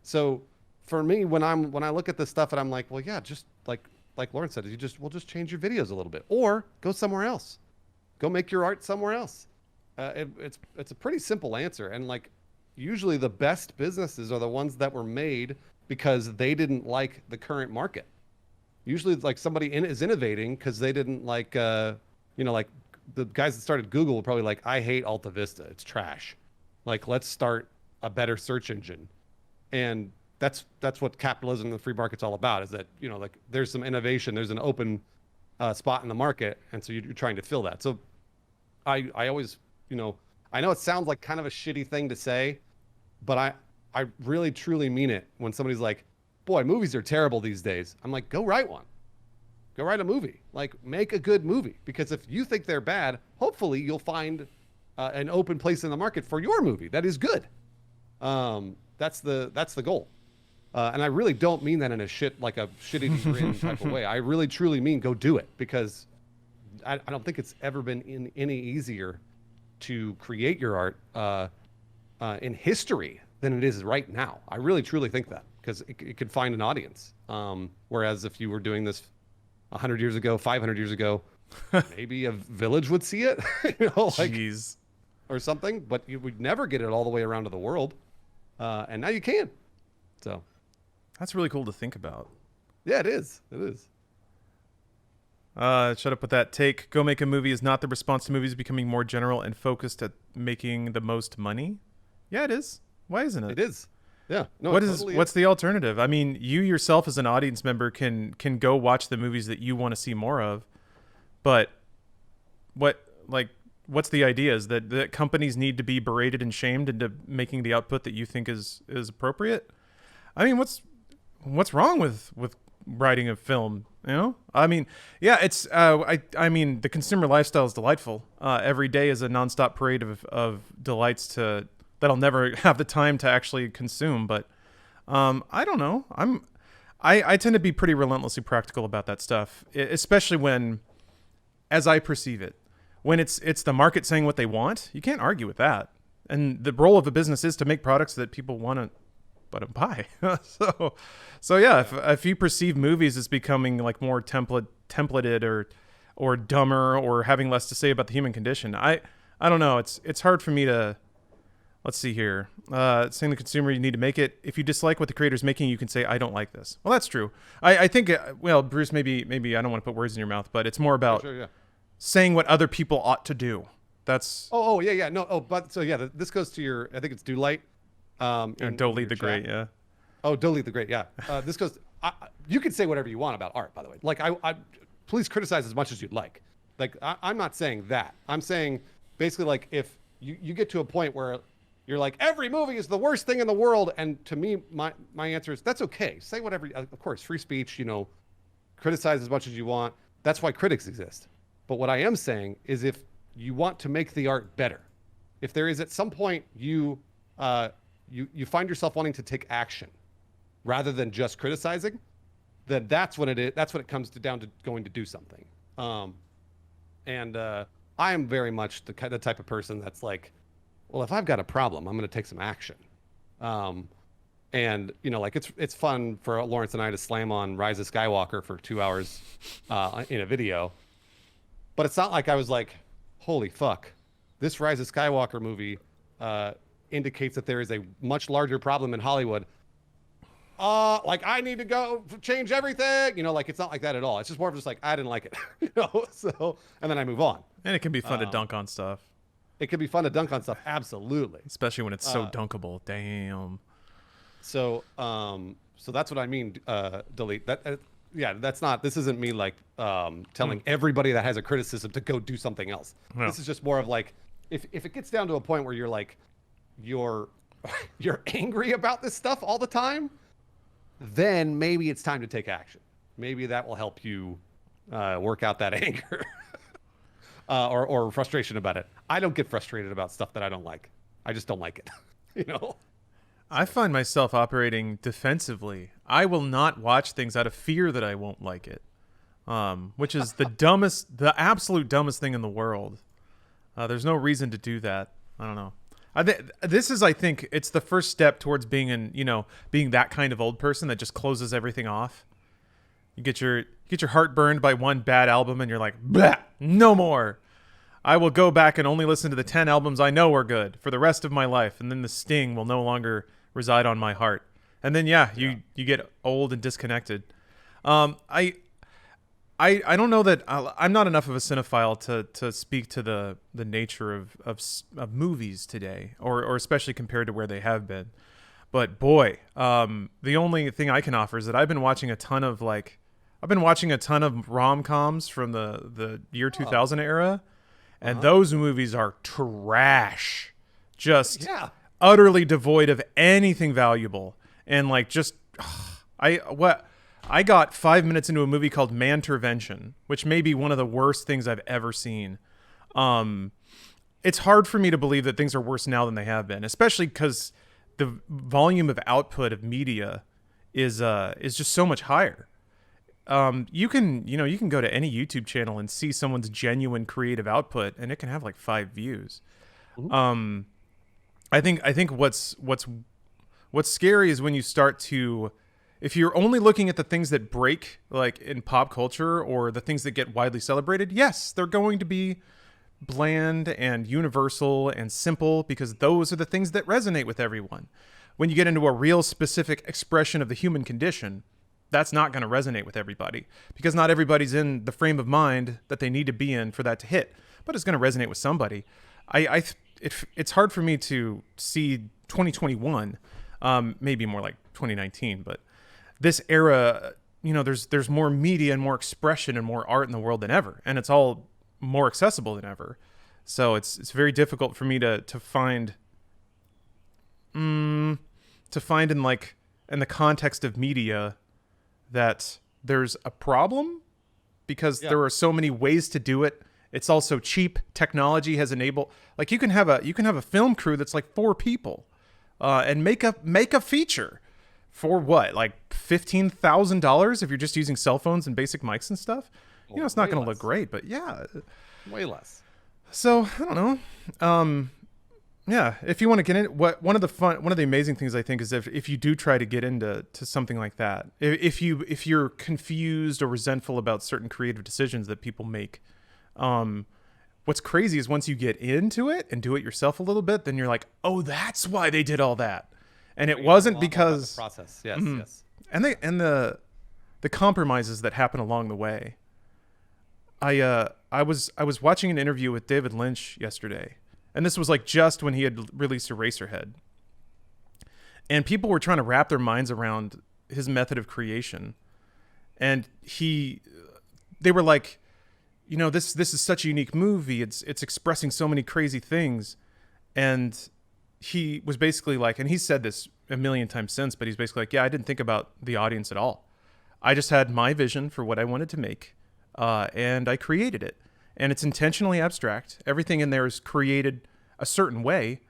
So for me, when I look at this stuff and I'm like, well, yeah, just like Lauren said, we'll just change your videos a little bit, or go somewhere else, go make your art somewhere else. It's a pretty simple answer, and like usually the best businesses are the ones that were made because they didn't like the current market. Usually, like somebody is innovating because they didn't like, like the guys that started Google were probably like, I hate Alta Vista, it's trash. Like, let's start a better search engine, and that's what capitalism and the free market's all about. Is that like there's some innovation, there's an open spot in the market, and so you're trying to fill that. So I always I know it sounds like kind of a shitty thing to say, but I really truly mean it when somebody's like, boy, movies are terrible these days. I'm like, go write one. Go write a movie. Like, make a good movie. Because if you think they're bad, hopefully you'll find an open place in the market for your movie that is good. That's the goal. And I really don't mean that in a shitty grin type of way. I really truly mean go do it, because I don't think it's ever been any easier to create your art in history than it is right now. I really truly think that, because it could find an audience. Whereas if you were doing this 100 years ago, 500 years ago, maybe a village would see it, Jeez. or something, but you would never get it all the way around to the world. And now you can. So That's really cool to think about. yeah, it is. It is. Shut up with that take. Go make a movie is not the response to movies becoming more general and focused at making the most money. Yeah, it is. Why isn't it? It is. Yeah. No. What's the alternative? I mean, you yourself as an audience member can go watch the movies that you want to see more of, but what's the idea? Is that companies need to be berated and shamed into making the output that you think is appropriate? I mean, what's wrong with writing a film? I mean, yeah, it's I mean, the consumer lifestyle is delightful. Every day is a nonstop parade of delights that I'll never have the time to actually consume. But I don't know. I tend to be pretty relentlessly practical about that stuff, especially when, as I perceive it, when it's the market saying what they want. You can't argue with that. And the role of a business is to make products that people want to buy. so yeah, if you perceive movies as becoming like more templated or dumber or having less to say about the human condition, I don't know. It's hard for me to. Let's see here. Saying the consumer, you need to make it. If you dislike what the creator's making, you can say, I don't like this. Well, that's true. I think, well, Bruce, maybe I don't want to put words in your mouth, but it's more about saying what other people ought to do. That's. Yeah. No. But so, yeah, this goes to your, I think it's Do Light. Dolly the Great, yeah. Oh, Dolly the Great, yeah. This goes, you can say whatever you want about art, by the way. Like, I please criticize as much as you'd like. Like, I'm not saying that. I'm saying basically, like, if you get to a point where you're like, every movie is the worst thing in the world. And to me, my answer is, that's okay. Say whatever, of course, free speech, criticize as much as you want. That's why critics exist. But what I am saying is, if you want to make the art better, if there is at some point you find yourself wanting to take action rather than just criticizing, then that's when it comes down to going to do something. And I am very much the type of person that's like, well, if I've got a problem, I'm going to take some action. And like it's fun for Lawrence and I to slam on Rise of Skywalker for 2 hours in a video, but it's not like I was like, holy fuck, this Rise of Skywalker movie indicates that there is a much larger problem in Hollywood. Like I need to go change everything. Like it's not like that at all. It's just more of just like, I didn't like it, So, and then I move on. And it can be fun to dunk on stuff. It can be fun to dunk on stuff, absolutely. Especially when it's so dunkable. Damn. So that's what I mean. Delete that. Yeah, that's not. This isn't me like telling everybody that has a criticism to go do something else. No. This is just more of like, if it gets down to a point where you're like, you're angry about this stuff all the time, then maybe it's time to take action. Maybe that will help you work out that anger or frustration about it. I don't get frustrated about stuff that I don't like. I just don't like it. You know? I find myself operating defensively. I will not watch things out of fear that I won't like it, which is the absolute dumbest thing in the world. There's no reason to do that. I don't know. I think it's the first step towards being being that kind of old person that just closes everything off. You get your heart burned by one bad album and you're like, bah, no more. I will go back and only listen to the 10 albums I know are good for the rest of my life, and then the sting will no longer reside on my heart. And then you get old and disconnected. I don't know that I'm not enough of a cinephile to speak to the nature of movies today, or especially compared to where they have been. But boy, the only thing I can offer is that I've been watching a ton of rom-coms from the year 2000 era, and those movies are trash, just utterly devoid of anything valuable, and I got 5 minutes into a movie called Mantervention, which may be one of the worst things I've ever seen. It's hard for me to believe that things are worse now than they have been, especially because the volume of output of media is just so much higher. You can go to any YouTube channel and see someone's genuine creative output, and it can have like 5 views. I think what's scary is when you start to, if you're only looking at the things that break, like in pop culture, or the things that get widely celebrated, yes, they're going to be bland and universal and simple because those are the things that resonate with everyone. When you get into a real specific expression of the human condition, that's not going to resonate with everybody because not everybody's in the frame of mind that they need to be in for that to hit, but it's going to resonate with somebody. It's hard for me to see 2021, maybe more like 2019, but this era, there's more media and more expression and more art in the world than ever, and it's all more accessible than ever. So it's very difficult for me to find in the context of media that there's a problem because there are so many ways to do it. It's also cheap. Technology has enabled, like, you can have a film crew that's like 4 people and make a feature for what, like $15,000 if you're just using cell phones and basic mics and stuff. It's not going to look great, but way less. So I don't know. If you want to get in, one of the amazing things I think is if you do try to get into something like that, if you're confused or resentful about certain creative decisions that people make, what's crazy is once you get into it and do it yourself a little bit, then you're like, oh, that's why they did all that, and it wasn't because the process. Yes, yes, and the compromises that happen along the way. I was watching an interview with David Lynch yesterday. And this was like just when he had released Eraserhead. And people were trying to wrap their minds around his method of creation. And they were like, this is such a unique movie. It's expressing so many crazy things. And he was basically like, and he's said this a million times since, but he's basically like, I didn't think about the audience at all. I just had my vision for what I wanted to make. And I created it. And it's intentionally abstract. Everything in there is created a certain way,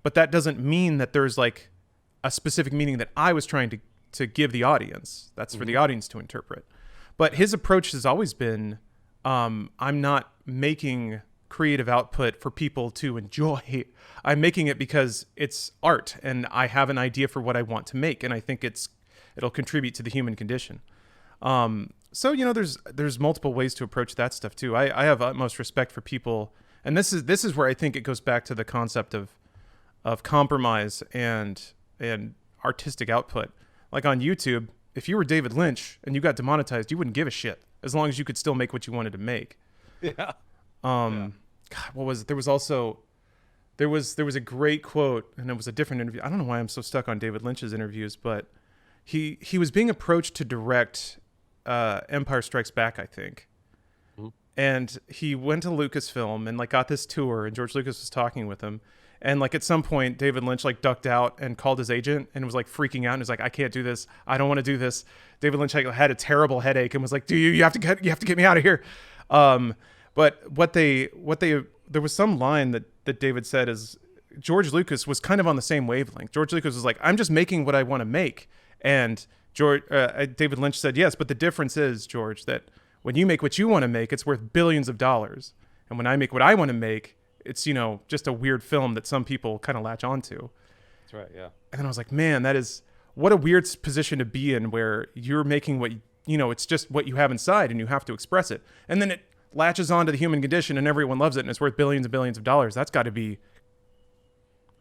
but that doesn't mean that there's like a specific meaning that I was trying to give the audience. That's for the audience to interpret. But his approach has always been, I'm not making creative output for people to enjoy. I'm making it because it's art and I have an idea for what I want to make. And I think it'll contribute to the human condition. So, there's multiple ways to approach that stuff too. I have utmost respect for people. And this is where I think it goes back to the concept of compromise and artistic output. Like on YouTube, if you were David Lynch and you got demonetized, you wouldn't give a shit as long as you could still make what you wanted to make. Yeah. God, what was it? There was a great quote, and it was a different interview. I don't know why I'm so stuck on David Lynch's interviews, but he was being approached to direct Empire Strikes Back, I think. And he went to Lucasfilm and got this tour, and George Lucas was talking with him, And like at some point, David Lynch like ducked out and called his agent and was like freaking out and was like, I can't do this. I don't want to do this. David Lynch had a terrible headache and was like, you have to get me out of here. But there was some line that David said is George Lucas was kind of on the same wavelength. George Lucas was like, I'm just making what I want to make. And David Lynch said, yes, but the difference is, George, that when you make what you want to make, it's worth billions of dollars. And when I make what I want to make, it's, just a weird film that some people kind of latch onto. That's right, yeah. And then I was like, man, what a weird position to be in where you're making what, it's just what you have inside and you have to express it. And then it latches onto the human condition and everyone loves it and it's worth billions and billions of dollars. That's got to be,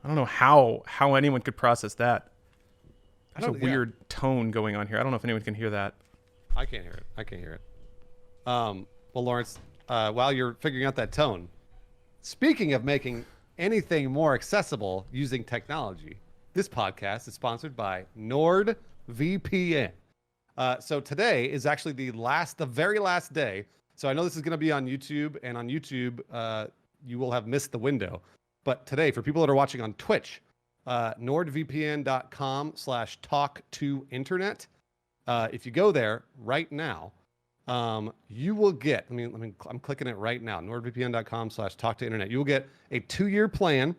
I don't know how anyone could process that. There's a weird tone going on here. I don't know if anyone can hear that. I can't hear it. Well, Lawrence, while you're figuring out that tone, speaking of making anything more accessible using technology, this podcast is sponsored by NordVPN. So today is actually the very last day. So I know this is going to be on YouTube, and on YouTube, you will have missed the window. But today, for people that are watching on Twitch, nordvpn.com/talk2internet. If you go there right now, you will get, I'm clicking it right now, nordvpn.com/talk2internet. You will get a 2-year plan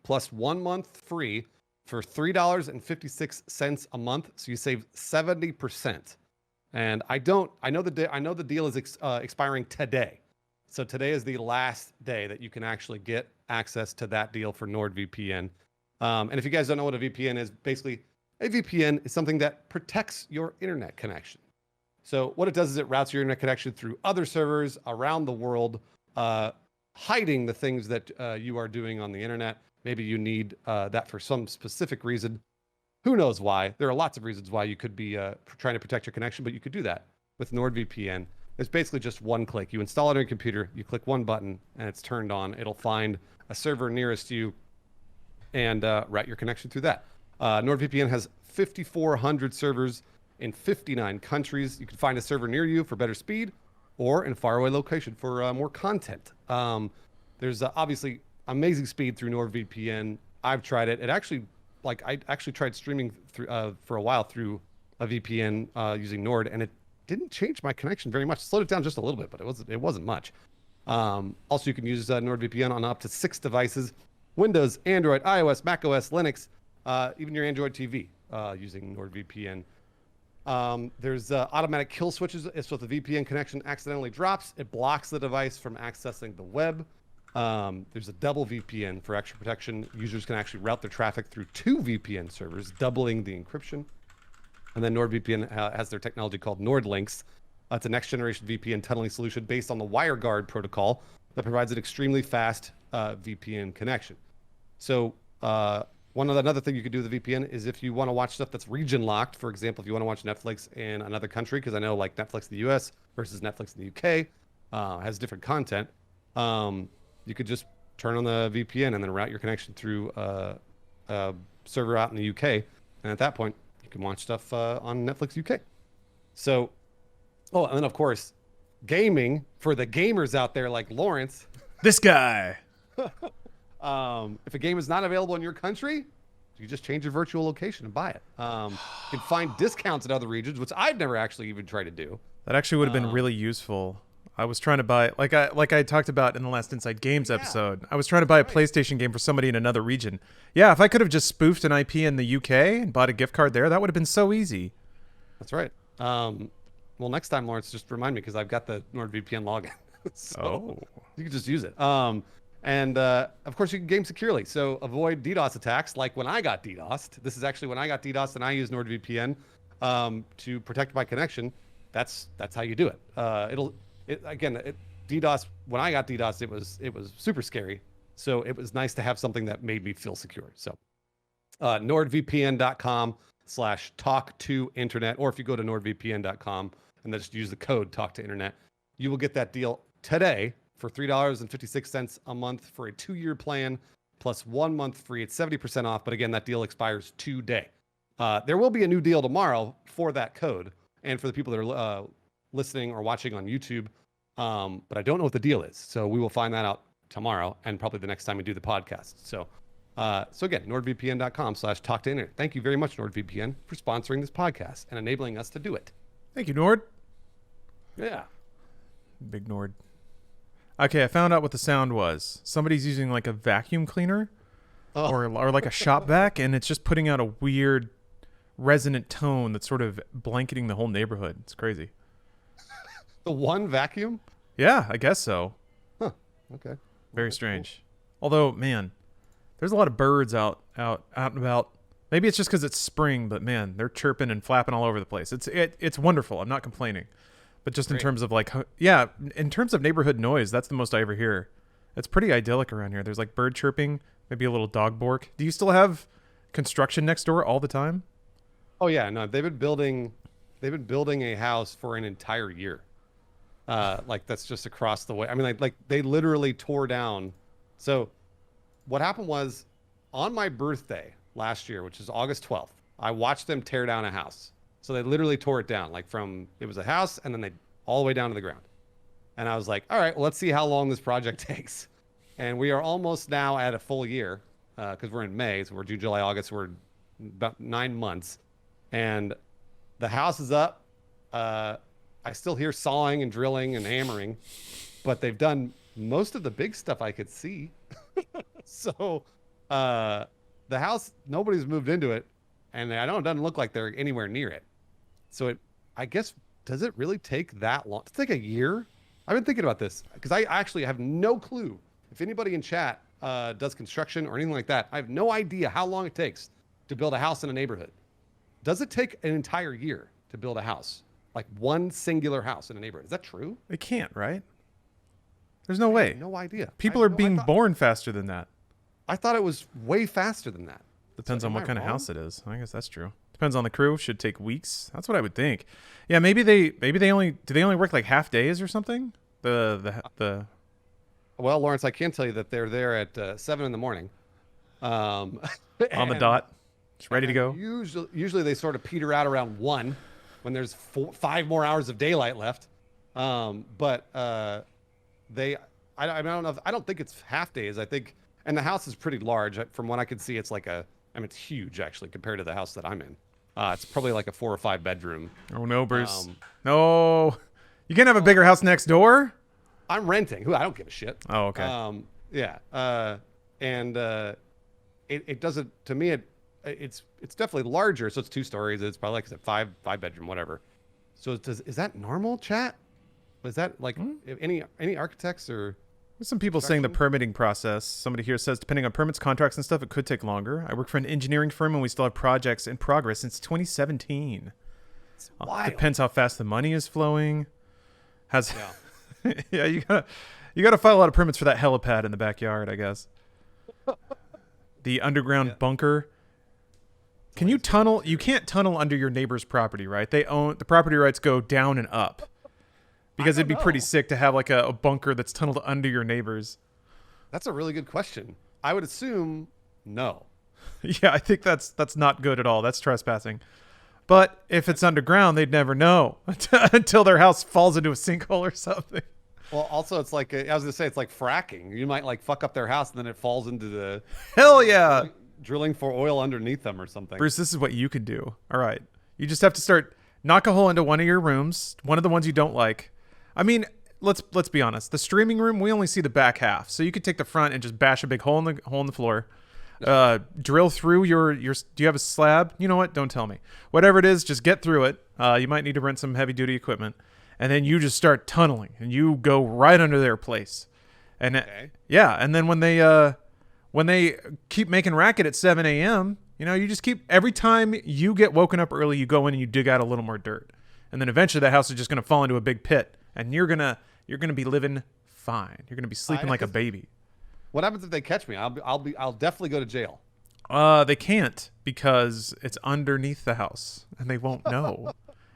plus 1 month free for $3.56 a month. So you save 70%. And I know the deal is expiring today. So today is the last day that you can actually get access to that deal for NordVPN. And if you guys don't know what a VPN is, basically a VPN is something that protects your internet connection. So what it does is it routes your internet connection through other servers around the world, hiding the things that you are doing on the internet. Maybe you need that for some specific reason. Who knows why? There are lots of reasons why you could be trying to protect your connection, but you could do that with NordVPN. It's basically just one click. You install it on your computer, you click one button, and it's turned on. It'll find a server nearest you and route your connection through that. NordVPN has 5,400 servers in 59 countries. You can find a server near you for better speed or in a faraway location for more content. There's obviously amazing speed through NordVPN. I've tried it. I actually tried streaming for a while through a VPN using Nord, and it didn't change my connection very much. It slowed it down just a little bit, but it wasn't much. Also, you can use NordVPN on up to 6 devices: Windows, Android, iOS, macOS, Linux, even your Android TV using NordVPN. There's automatic kill switches. If the VPN connection accidentally drops, it blocks the device from accessing the web. There's a double VPN for extra protection. Users can actually route their traffic through 2 VPN servers, doubling the encryption. And then NordVPN has their technology called NordLynx. It's a next generation VPN tunneling solution based on the WireGuard protocol that provides an extremely fast VPN connection. So another thing you could do with the VPN is if you want to watch stuff that's region locked. For example, if you want to watch Netflix in another country, because I know like Netflix in the US versus Netflix in the UK has different content. You could just turn on the VPN and then route your connection through a server out in the UK. And at that point, you can watch stuff on Netflix UK. So, and then of course, gaming for the gamers out there like Lawrence. This guy. If a game is not available in your country, you just change your virtual location and buy it. You can find discounts in other regions, which I'd never actually even tried to do. That actually would have been really useful. I was trying to buy, like I talked about in the last Inside Games episode, I was trying to buy a PlayStation game for somebody in another region. Yeah, if I could have just spoofed an IP in the UK and bought a gift card there, that would have been so easy. That's right. Well, next time, Lawrence, just remind me because I've got the NordVPN login. So you can just use it. And of course, you can game securely. So avoid DDoS attacks like when I got DDoSed. This is actually when I got DDoSed and I used NordVPN to protect my connection. That's how you do it. DDoS, when I got DDoS, it was super scary. So it was nice to have something that made me feel secure. So nordvpn.com/talk2internet, or if you go to nordvpn.com and then just use the code talk2internet, you will get that deal today for $3.56 a month for a 2-year plan plus 1 month free. It's 70% off. But again, that deal expires today. There will be a new deal tomorrow for that code. And for the people that are listening or watching on YouTube, but I don't know what the deal is. So we will find that out tomorrow and probably the next time we do the podcast. So again, nordvpn.com/talktointernet. Thank you very much, NordVPN, for sponsoring this podcast and enabling us to do it. Thank you, Nord. Yeah. Big Nord. Okay, I found out what the sound was. Somebody's using like a vacuum cleaner or like a shop vac, and it's just putting out a weird resonant tone that's sort of blanketing the whole neighborhood. It's crazy. The one vacuum? Yeah, I guess so. Huh. Okay. Very strange. Although, man, there's a lot of birds out and about. Maybe it's just because it's spring, but man, they're chirping and flapping all over the place. It's wonderful. I'm not complaining. But just in terms of in terms of neighborhood noise, that's the most I ever hear. It's pretty idyllic around here. There's like bird chirping, maybe a little dog bark. Do you still have construction next door all the time? Oh yeah, no, they've been building a house for an entire year. Like that's just across the way. I mean, like they literally tore down. So what happened was on my birthday last year, which is August 12th, I watched them tear down a house. So they literally tore it down, like it was a house and then they all the way down to the ground. And I was like, all right, well, let's see how long this project takes. And we are almost now at a full year because we're in May. So we're June, July, August. We're about 9 months. And the house is up. I still hear sawing and drilling and hammering, but they've done most of the big stuff I could see. So the house, nobody's moved into it. And I know it doesn't look like they're anywhere near it. So I guess, does it really take that long? Does it take a year? I've been thinking about this because I actually have no clue. If anybody in chat does construction or anything like that, I have no idea how long it takes to build a house in a neighborhood. Does it take an entire year to build a house? Like one singular house in a neighborhood? Is that true? It can't, right? There's no way. No idea. People are being born faster than that. I thought it was way faster than that. Depends on what kind of house it is. I guess that's true. Depends on the crew. Should take weeks. That's what I would think. Yeah, maybe they only work like half days or something. The Well, Lawrence, I can tell you that they're there at 7 in the morning. On the dot. Just ready to go. Usually they sort of peter out around 1 when there's 5 more hours of daylight left. But I don't know. I don't think it's half days. I think, and the house is pretty large. From what I can see, it's like it's huge actually compared to the house that I'm in. It's probably like a 4 or 5 bedroom. Oh no, Bruce. No, you can't have a bigger house next door. I'm renting. I don't give a shit. Oh, okay. Yeah. It doesn't, to me, it's definitely larger. So it's 2 stories. It's probably like I said, 5 bedroom, whatever. So is that normal, chat? Was that like any architects or? There's some people saying the permitting process. Somebody here says, depending on permits, contracts, and stuff, it could take longer. I work for an engineering firm, and we still have projects in progress since 2017. It's wild. Depends how fast the money is flowing. Yeah, you gotta file a lot of permits for that helipad in the backyard, I guess. The underground bunker. Can you tunnel? You can't tunnel under your neighbor's property, right? The property rights go down and up. Because it'd be pretty sick to have like a bunker that's tunneled under your neighbors. That's a really good question. I would assume no. Yeah, I think that's not good at all. That's trespassing. But if it's underground, they'd never know until their house falls into a sinkhole or something. Well, also, it's like, I was going to say, it's like fracking. You might like fuck up their house and then it falls into the... Hell yeah. Drilling for oil underneath them or something. Bruce, this is what you could do. All right. You just have to knock a hole into one of your rooms, one of the ones you don't like. I mean, let's be honest. The streaming room, we only see the back half. So you could take the front and just bash a big hole in the floor. Drill through your do you have a slab? You know what? Don't tell me. Whatever it is, just get through it. You might need to rent some heavy duty equipment. And then you just start tunneling and you go right under their place. And and then when they keep making racket at 7 a.m., you just keep, every time you get woken up early, you go in and you dig out a little more dirt. And then eventually that house is just going to fall into a big pit. And you're gonna be living fine. You're gonna be sleeping like a baby. What happens if they catch me? I'll definitely go to jail. They can't because it's underneath the house and they won't know.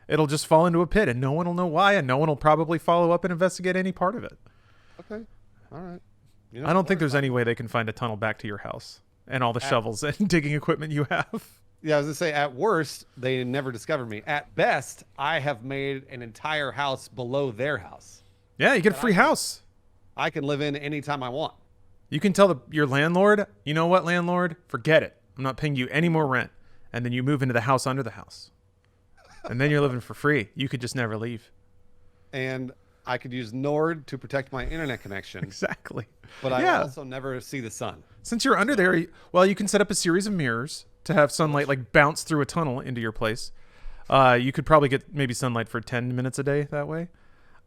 It'll just fall into a pit and no one will know why, and no one will probably follow up and investigate any part of it. Okay, all right. I don't think there's any way they can find a tunnel back to your house and all the shovels and digging equipment you have. Yeah, I was gonna say, at worst, they never discovered me. At best, I have made an entire house below their house. Yeah, you get a free house. I can live in anytime I want. You can tell your landlord, you know what, landlord? Forget it. I'm not paying you any more rent. And then you move into the house under the house. And then you're living for free. You could just never leave. And I could use Nord to protect my internet connection. Exactly. But I also never see the sun. Since you're under there, well, you can set up a series of mirrors to have sunlight like bounce through a tunnel into your place. You could probably get maybe sunlight for 10 minutes a day that way.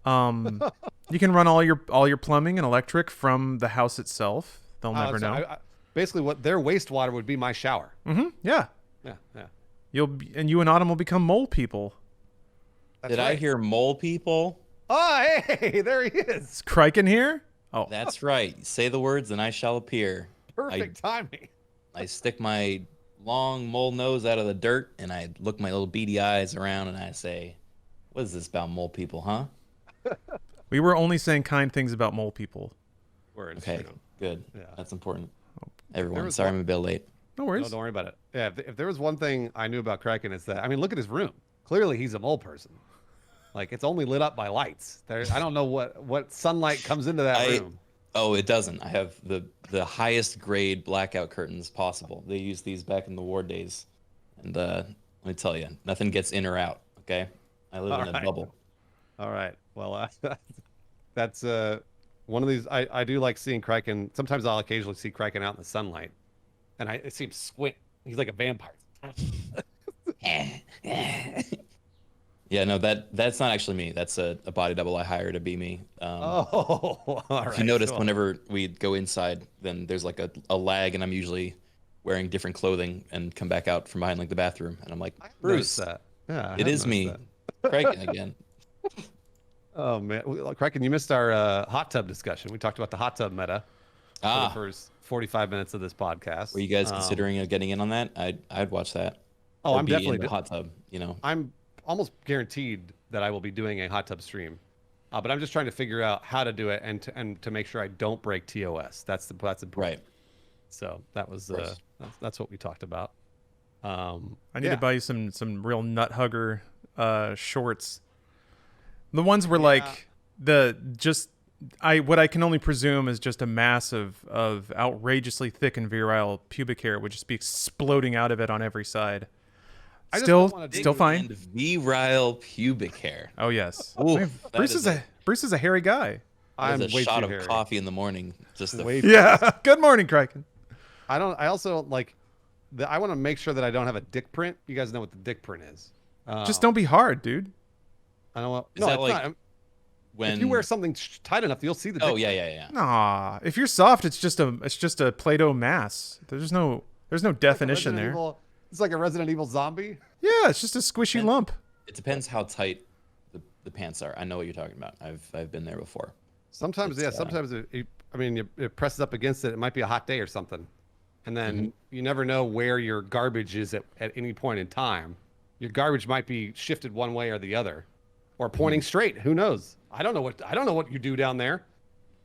You can run all your plumbing and electric from the house itself. They'll never know. Basically, what their wastewater would be my shower. Mm-hmm. Yeah. Yeah. You and Autumn will become mole people. Did I hear mole people? Oh, hey, there he is. Is Criken here? Oh, That's right. Say the words and I shall appear. Perfect timing. I stick my long mole nose out of the dirt and I look my little beady eyes around and I say, what is this about mole people, huh? we were only saying kind things about mole people. Words. Okay, good. Yeah. That's important. Everyone, was sorry I'm a bit late. No worries. No, don't worry about it. Yeah, if there was one thing I knew about Criken, it's that, I mean, look at his room. Clearly, he's a mole person. Like, it's only lit up by lights. I don't know what sunlight comes into that room. Oh, it doesn't. I have the highest grade blackout curtains possible. They used these back in the war days. And let me tell you, nothing gets in or out, okay? I live in a bubble. All right. Well, that's one of these. I do like seeing Criken. Sometimes I'll occasionally see Criken out in the sunlight. And I see him squint. He's like a vampire. Yeah, no, that's not actually me. That's a body double I hire to be me. All right. If you notice, whenever we go inside, then there's like a lag, and I'm usually wearing different clothing and come back out from behind like the bathroom, and I'm like, Bruce, that. Yeah, it is me, Criken again. Oh man, Criken, you missed our hot tub discussion. We talked about the hot tub meta for the first 45 minutes of this podcast. Were you guys considering getting in on that? I'd watch that. Oh, Or I'm be definitely in the hot tub. You know, I'm almost guaranteed that I will be doing a hot tub stream, but I'm just trying to figure out how to do it and to make sure I don't break TOS. That's important. right? So that was that's what we talked about. I need to buy you some real nut hugger shorts. The ones where like what I can only presume is just a mass of outrageously thick and virile pubic hair would just be exploding out of it on every side. Still fine. And virile pubic hair. Oh yes. Ooh, Bruce is a hairy guy. I'm a way shot too of hairy. coffee in the morning. Just the Yeah. Good morning, Criken. I also like I want to make sure that I don't have a dick print. You guys know what the dick print is. Just don't be hard, dude. I don't want. Is No, that it's like not. when If you wear something tight enough, you'll see the. Oh dick yeah. Nah, if you're soft, it's just a Play-Doh mass. There's no definition there. It's like a Resident Evil zombie. Yeah, it's just a squishy lump. It depends how tight the pants are. I know what you're talking about. I've been there before. Sometimes, sometimes it presses up against it. It might be a hot day or something, and then you never know where your garbage is at any point in time. Your garbage might be shifted one way or the other, or pointing straight. Who knows? I don't know what you do down there.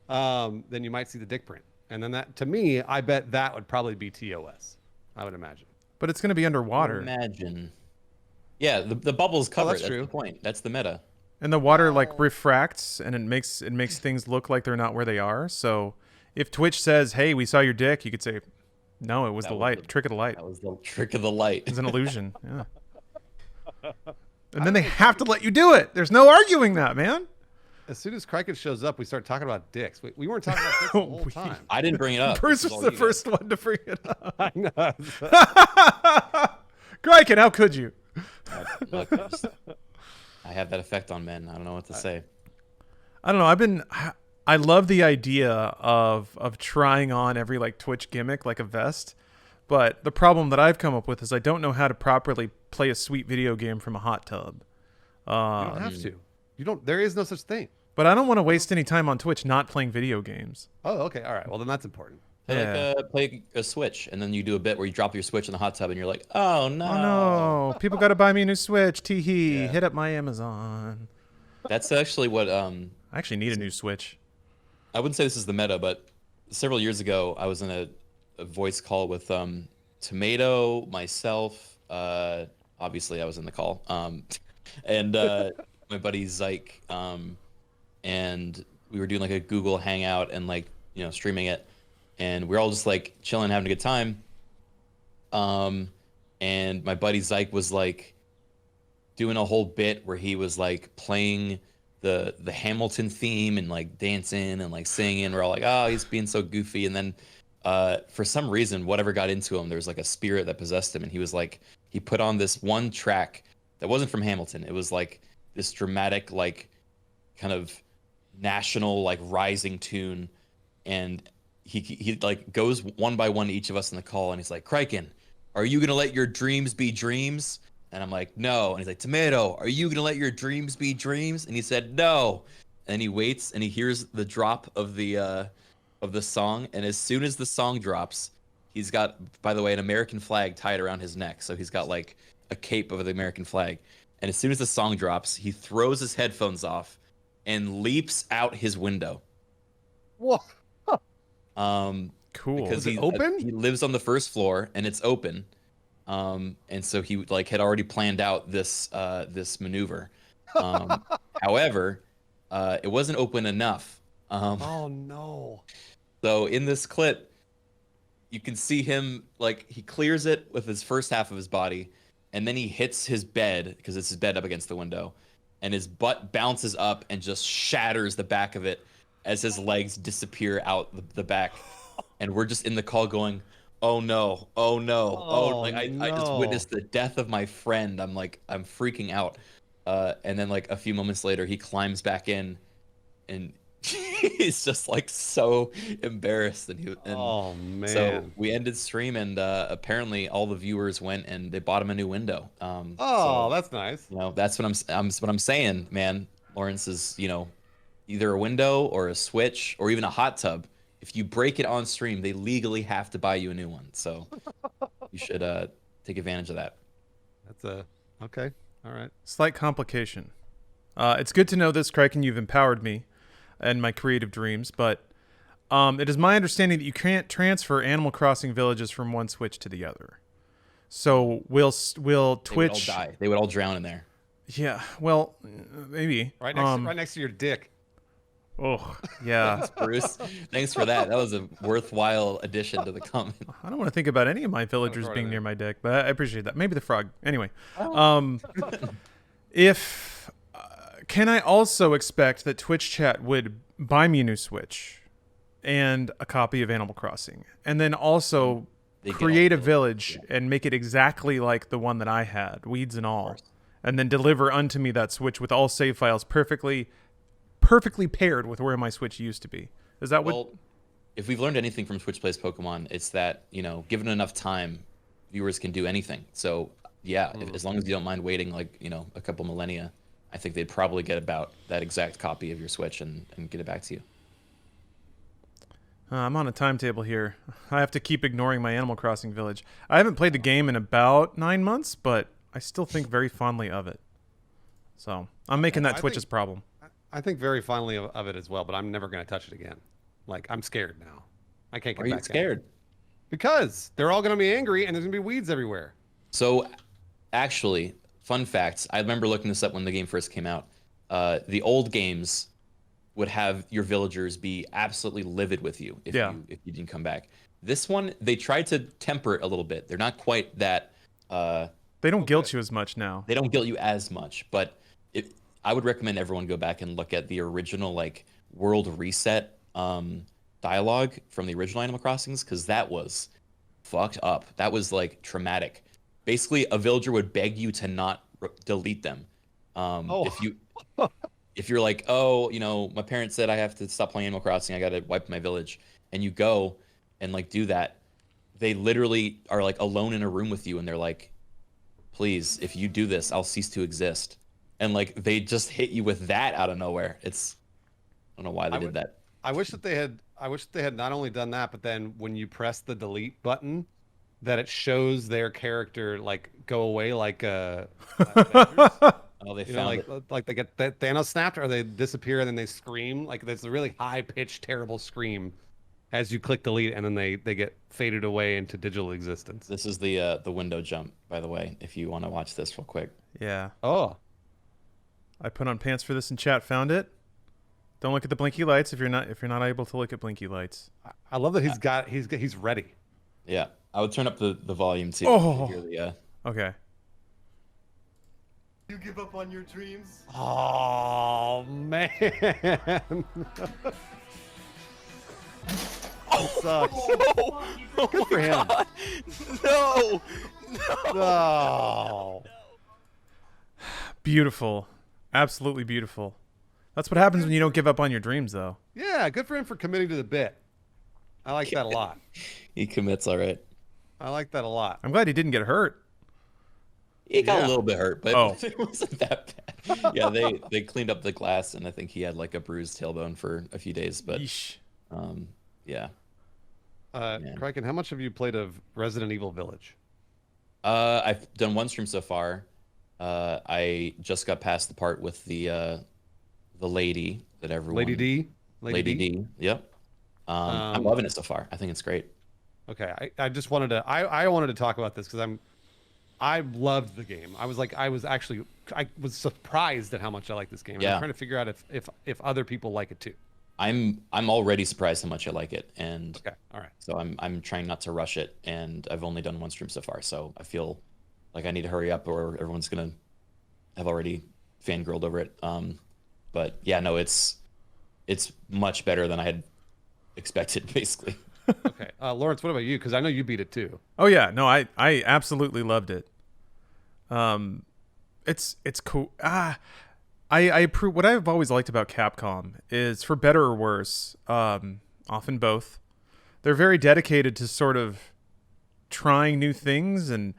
Then you might see the dick print, and then that, to me, I bet that would probably be TOS. I would imagine. But it's going to be underwater. Imagine. Yeah, the bubbles cover that's it. That's true. the point. That's the meta. And the water like refracts and it makes things look like they're not where they are. So if Twitch says, "Hey, we saw your dick," you could say, "No, it was the light. Trick of the light. That was the trick of the light. It's an illusion." Yeah. And then they have to let you do it. There's no arguing that, man. As soon as Criken shows up, we start talking about dicks. We weren't talking about dicks the whole time. I didn't bring it up. Bruce This is was all the you first one to bring it up. I know. Criken, how could you? guys. Look, I have that effect on men. I don't know what to say. I don't know. I love the idea of trying on every like Twitch gimmick like a vest, but the problem that I've come up with is I don't know how to properly play a sweet video game from a hot tub. You don't have to. You don't. There is no such thing. But I don't want to waste any time on Twitch not playing video games. Oh, okay. All right. Well, then that's important. Play a Switch, and then you do a bit where you drop your Switch in the hot tub, and you're like, "Oh no, Oh no! People got to buy me a new Switch. Tee hee. Hit up my Amazon. That's actually what I actually need a new Switch. I wouldn't say this is the meta, but several years ago, I was in a voice call with Tomato, myself. Obviously, I was in the call, and my buddy Zyke, and we were doing like a Google Hangout and like streaming it. and we're all just like chilling, having a good time. And my buddy Zyke was like doing a whole bit where he was like playing the Hamilton theme and like dancing and like singing. We're all like, oh, he's being so goofy. And then for some reason, whatever got into him, there was like a spirit that possessed him, and he was like, he put on this one track that wasn't from Hamilton. It was like this dramatic, like kind of national, like rising tune, and he like goes one by one to each of us in the call, and he's like, Criken, are you gonna let your dreams be dreams? And I'm like, no. And he's like, Tomato, are you gonna let your dreams be dreams? And he said, no. And he waits, and he hears the drop of the song, and as soon as the song drops, he's got, by the way, an American flag tied around his neck, so he's got like a cape of the American flag. And as soon as the song drops, he throws his headphones off and leaps out his window. Whoa. Cool. Is Because it open? he lives on the first floor and it's open. And so he like had already planned out this maneuver. However, it wasn't open enough. Oh no. So in this clip, you can see him like he clears it with his first half of his body, and then he hits his bed because it's his bed up against the window, and his butt bounces up and just shatters the back of it as his legs disappear out the back. And we're just in the call going, oh no, oh no, Oh, like I just no. witnessed the death of my friend. I'm freaking out. And then like a few moments later, he climbs back in, and he's just like so embarrassed. And Oh man. so we ended stream, and apparently all the viewers went and they bought him a new window. Oh, so, that's nice. you know, that's what I'm saying, man. Lawrence is, you know, either a window or a switch or even a hot tub. If you break it on stream, they legally have to buy you a new one. So you should take advantage of that. That's okay. All right. Slight complication. It's good to know this, Criken. You've empowered me and my creative dreams, but it is my understanding that you can't transfer Animal Crossing villages from one Switch to the other. So will Twitch? They would all die. They would all drown in there. Yeah. Well, maybe. Right next to your dick. Oh, yeah. Thanks, Bruce. Thanks for that. That was a worthwhile addition to the comment. I don't want to think about any of my villagers being near my dick, but I appreciate that. Maybe the frog. Anyway, if can I also expect that Twitch chat would buy me a new Switch and a copy of Animal Crossing, and then also create a village and make it exactly like the one that I had, weeds and all, and then deliver unto me that Switch with all save files perfectly paired with where my Switch used to be. Is that what? Well, if we've learned anything from Twitch Plays Pokemon, it's that, you know, given enough time, viewers can do anything. So yeah, as long as you don't mind waiting like, you know, a couple millennia, I think they'd probably get about that exact copy of your Switch and get it back to you. I'm on a timetable here. I have to keep ignoring my Animal Crossing village. I haven't played the game in about 9 months, but I still think very fondly of it. So I'm making that Twitch's problem. I think very fondly of it as well, but I'm never going to touch it again. Like, I'm scared now. I can't get Are you back scared? Because they're all going to be angry and there's going to be weeds everywhere. So actually, fun facts. I remember looking this up when the game first came out. The old games would have your villagers be absolutely livid with you if you didn't come back. This one, they tried to temper it a little bit. They're not quite that. They don't guilt you as much now. They don't guilt you as much, but I would recommend everyone go back and look at the original like world reset dialogue from the original Animal Crossings, because that was fucked up. That was like traumatic. Basically, a villager would beg you to not delete them. If you're like, oh, you know, my parents said I have to stop playing Animal Crossing, I got to wipe my village, and you go and like do that, they literally are like alone in a room with you, and they're like, please, if you do this, I'll cease to exist. And like they just hit you with that out of nowhere. I don't know why they did that. I wish that they had not only done that, but then when you press the delete button, that it shows their character like go away like Oh, they found it. Like they get that Thanos snapped, or they disappear and then they scream. Like there's a really high pitched, terrible scream as you click delete, and then they get faded away into digital existence. This is the window jump, by the way, if you want to watch this real quick. Yeah. Oh. I put on pants for this in chat, found it. Don't look at the blinky lights if you're not able to look at blinky lights. I love that he's ready. Yeah, I would turn up the volume too. Oh. To hear the, Okay. You give up on your dreams? Oh man. Sucks. Oh Good for him. God. No. No. Beautiful. Absolutely beautiful. That's what happens when you don't give up on your dreams, though. Yeah, good for him for committing to the bit. I like that a lot. He commits all right. I like that a lot. I'm glad he didn't get hurt. He got Yeah. a little bit hurt, but Oh. it wasn't that bad. Yeah, they cleaned up the glass, and I think he had like a bruised tailbone for a few days. But Yeesh. yeah. Man. Criken, how much have you played of Resident Evil Village? I've done one stream so far. I just got past the part with the lady that everyone. Lady D? Lady D. Yep. I'm loving it so far. I think it's great. Okay, I just wanted to I wanted to talk about this because I loved the game. I was surprised at how much I like this game. And Yeah. I'm trying to figure out if other people like it too. I'm already surprised how much I like it, and Okay, all right. so I'm trying not to rush it, and I've only done one stream so far, so I feel like I need to hurry up, or everyone's gonna have already fangirled over it. But yeah, no, it's much better than I had expected, basically. Okay, Lawrence, what about you? Because I know you beat it too. Oh yeah, no, I absolutely loved it. It's cool. I approve. What I've always liked about Capcom is, for better or worse, often both, they're very dedicated to sort of trying new things, and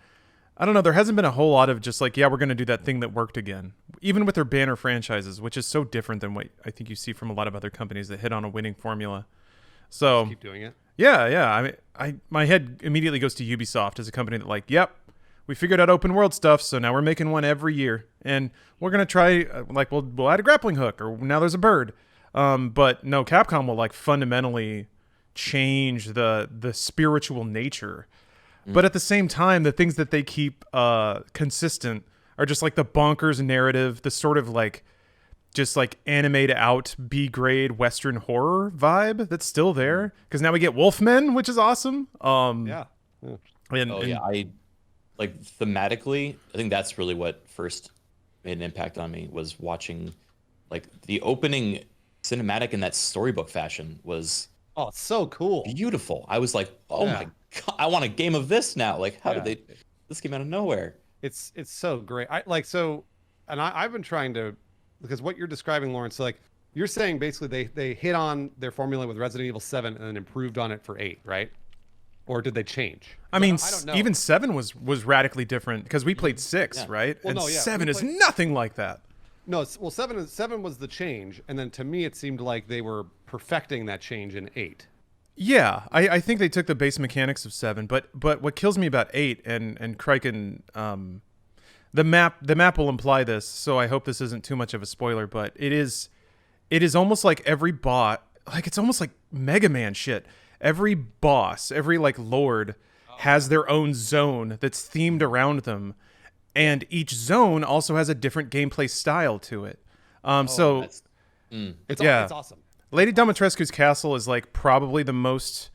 I don't know, there hasn't been a whole lot of just like, yeah, we're going to do that thing that worked again. Even with their banner franchises, which is so different than what I think you see from a lot of other companies that hit on a winning formula. So Keep doing it. yeah. I mean, my head immediately goes to Ubisoft as a company that, like, yep, we figured out open world stuff, so now we're making one every year, and we're gonna try like we'll add a grappling hook, or now there's a bird. But no, Capcom will like fundamentally change the spiritual nature. But at the same time, the things that they keep consistent are just like the bonkers narrative, the sort of like just like animated out B grade Western horror vibe that's still there. Because now we get Wolfmen, which is awesome. Yeah. And, Oh yeah, I like thematically. I think that's really what first made an impact on me, was watching like the opening cinematic in that storybook fashion was Oh, it's so cool. beautiful. I was like, oh Yeah. my god, I want a game of this now. Like, how Yeah. did they? This came out of nowhere. It's so great. I've been trying to, because what you're describing, Lawrence, so like you're saying basically they hit on their formula with Resident Evil 7 and then improved on it for 8, right? Or did they change? I mean, I don't know. even 7 was radically different because we played 6, Yeah. right? Well, and no, yeah, 7 we is played- nothing like that. No, well, 7 was the change, and then to me it seemed like they were perfecting that change in 8. Yeah, I think they took the base mechanics of 7, but what kills me about 8 and Criken, the map will imply this, so I hope this isn't too much of a spoiler, but it is almost like every bot, like it's almost like Mega Man shit. Every boss, every like lord has their own zone that's themed around them, and each zone also has a different gameplay style to it. So That's, It's Yeah. it's awesome. Lady Dimitrescu's castle is like probably the most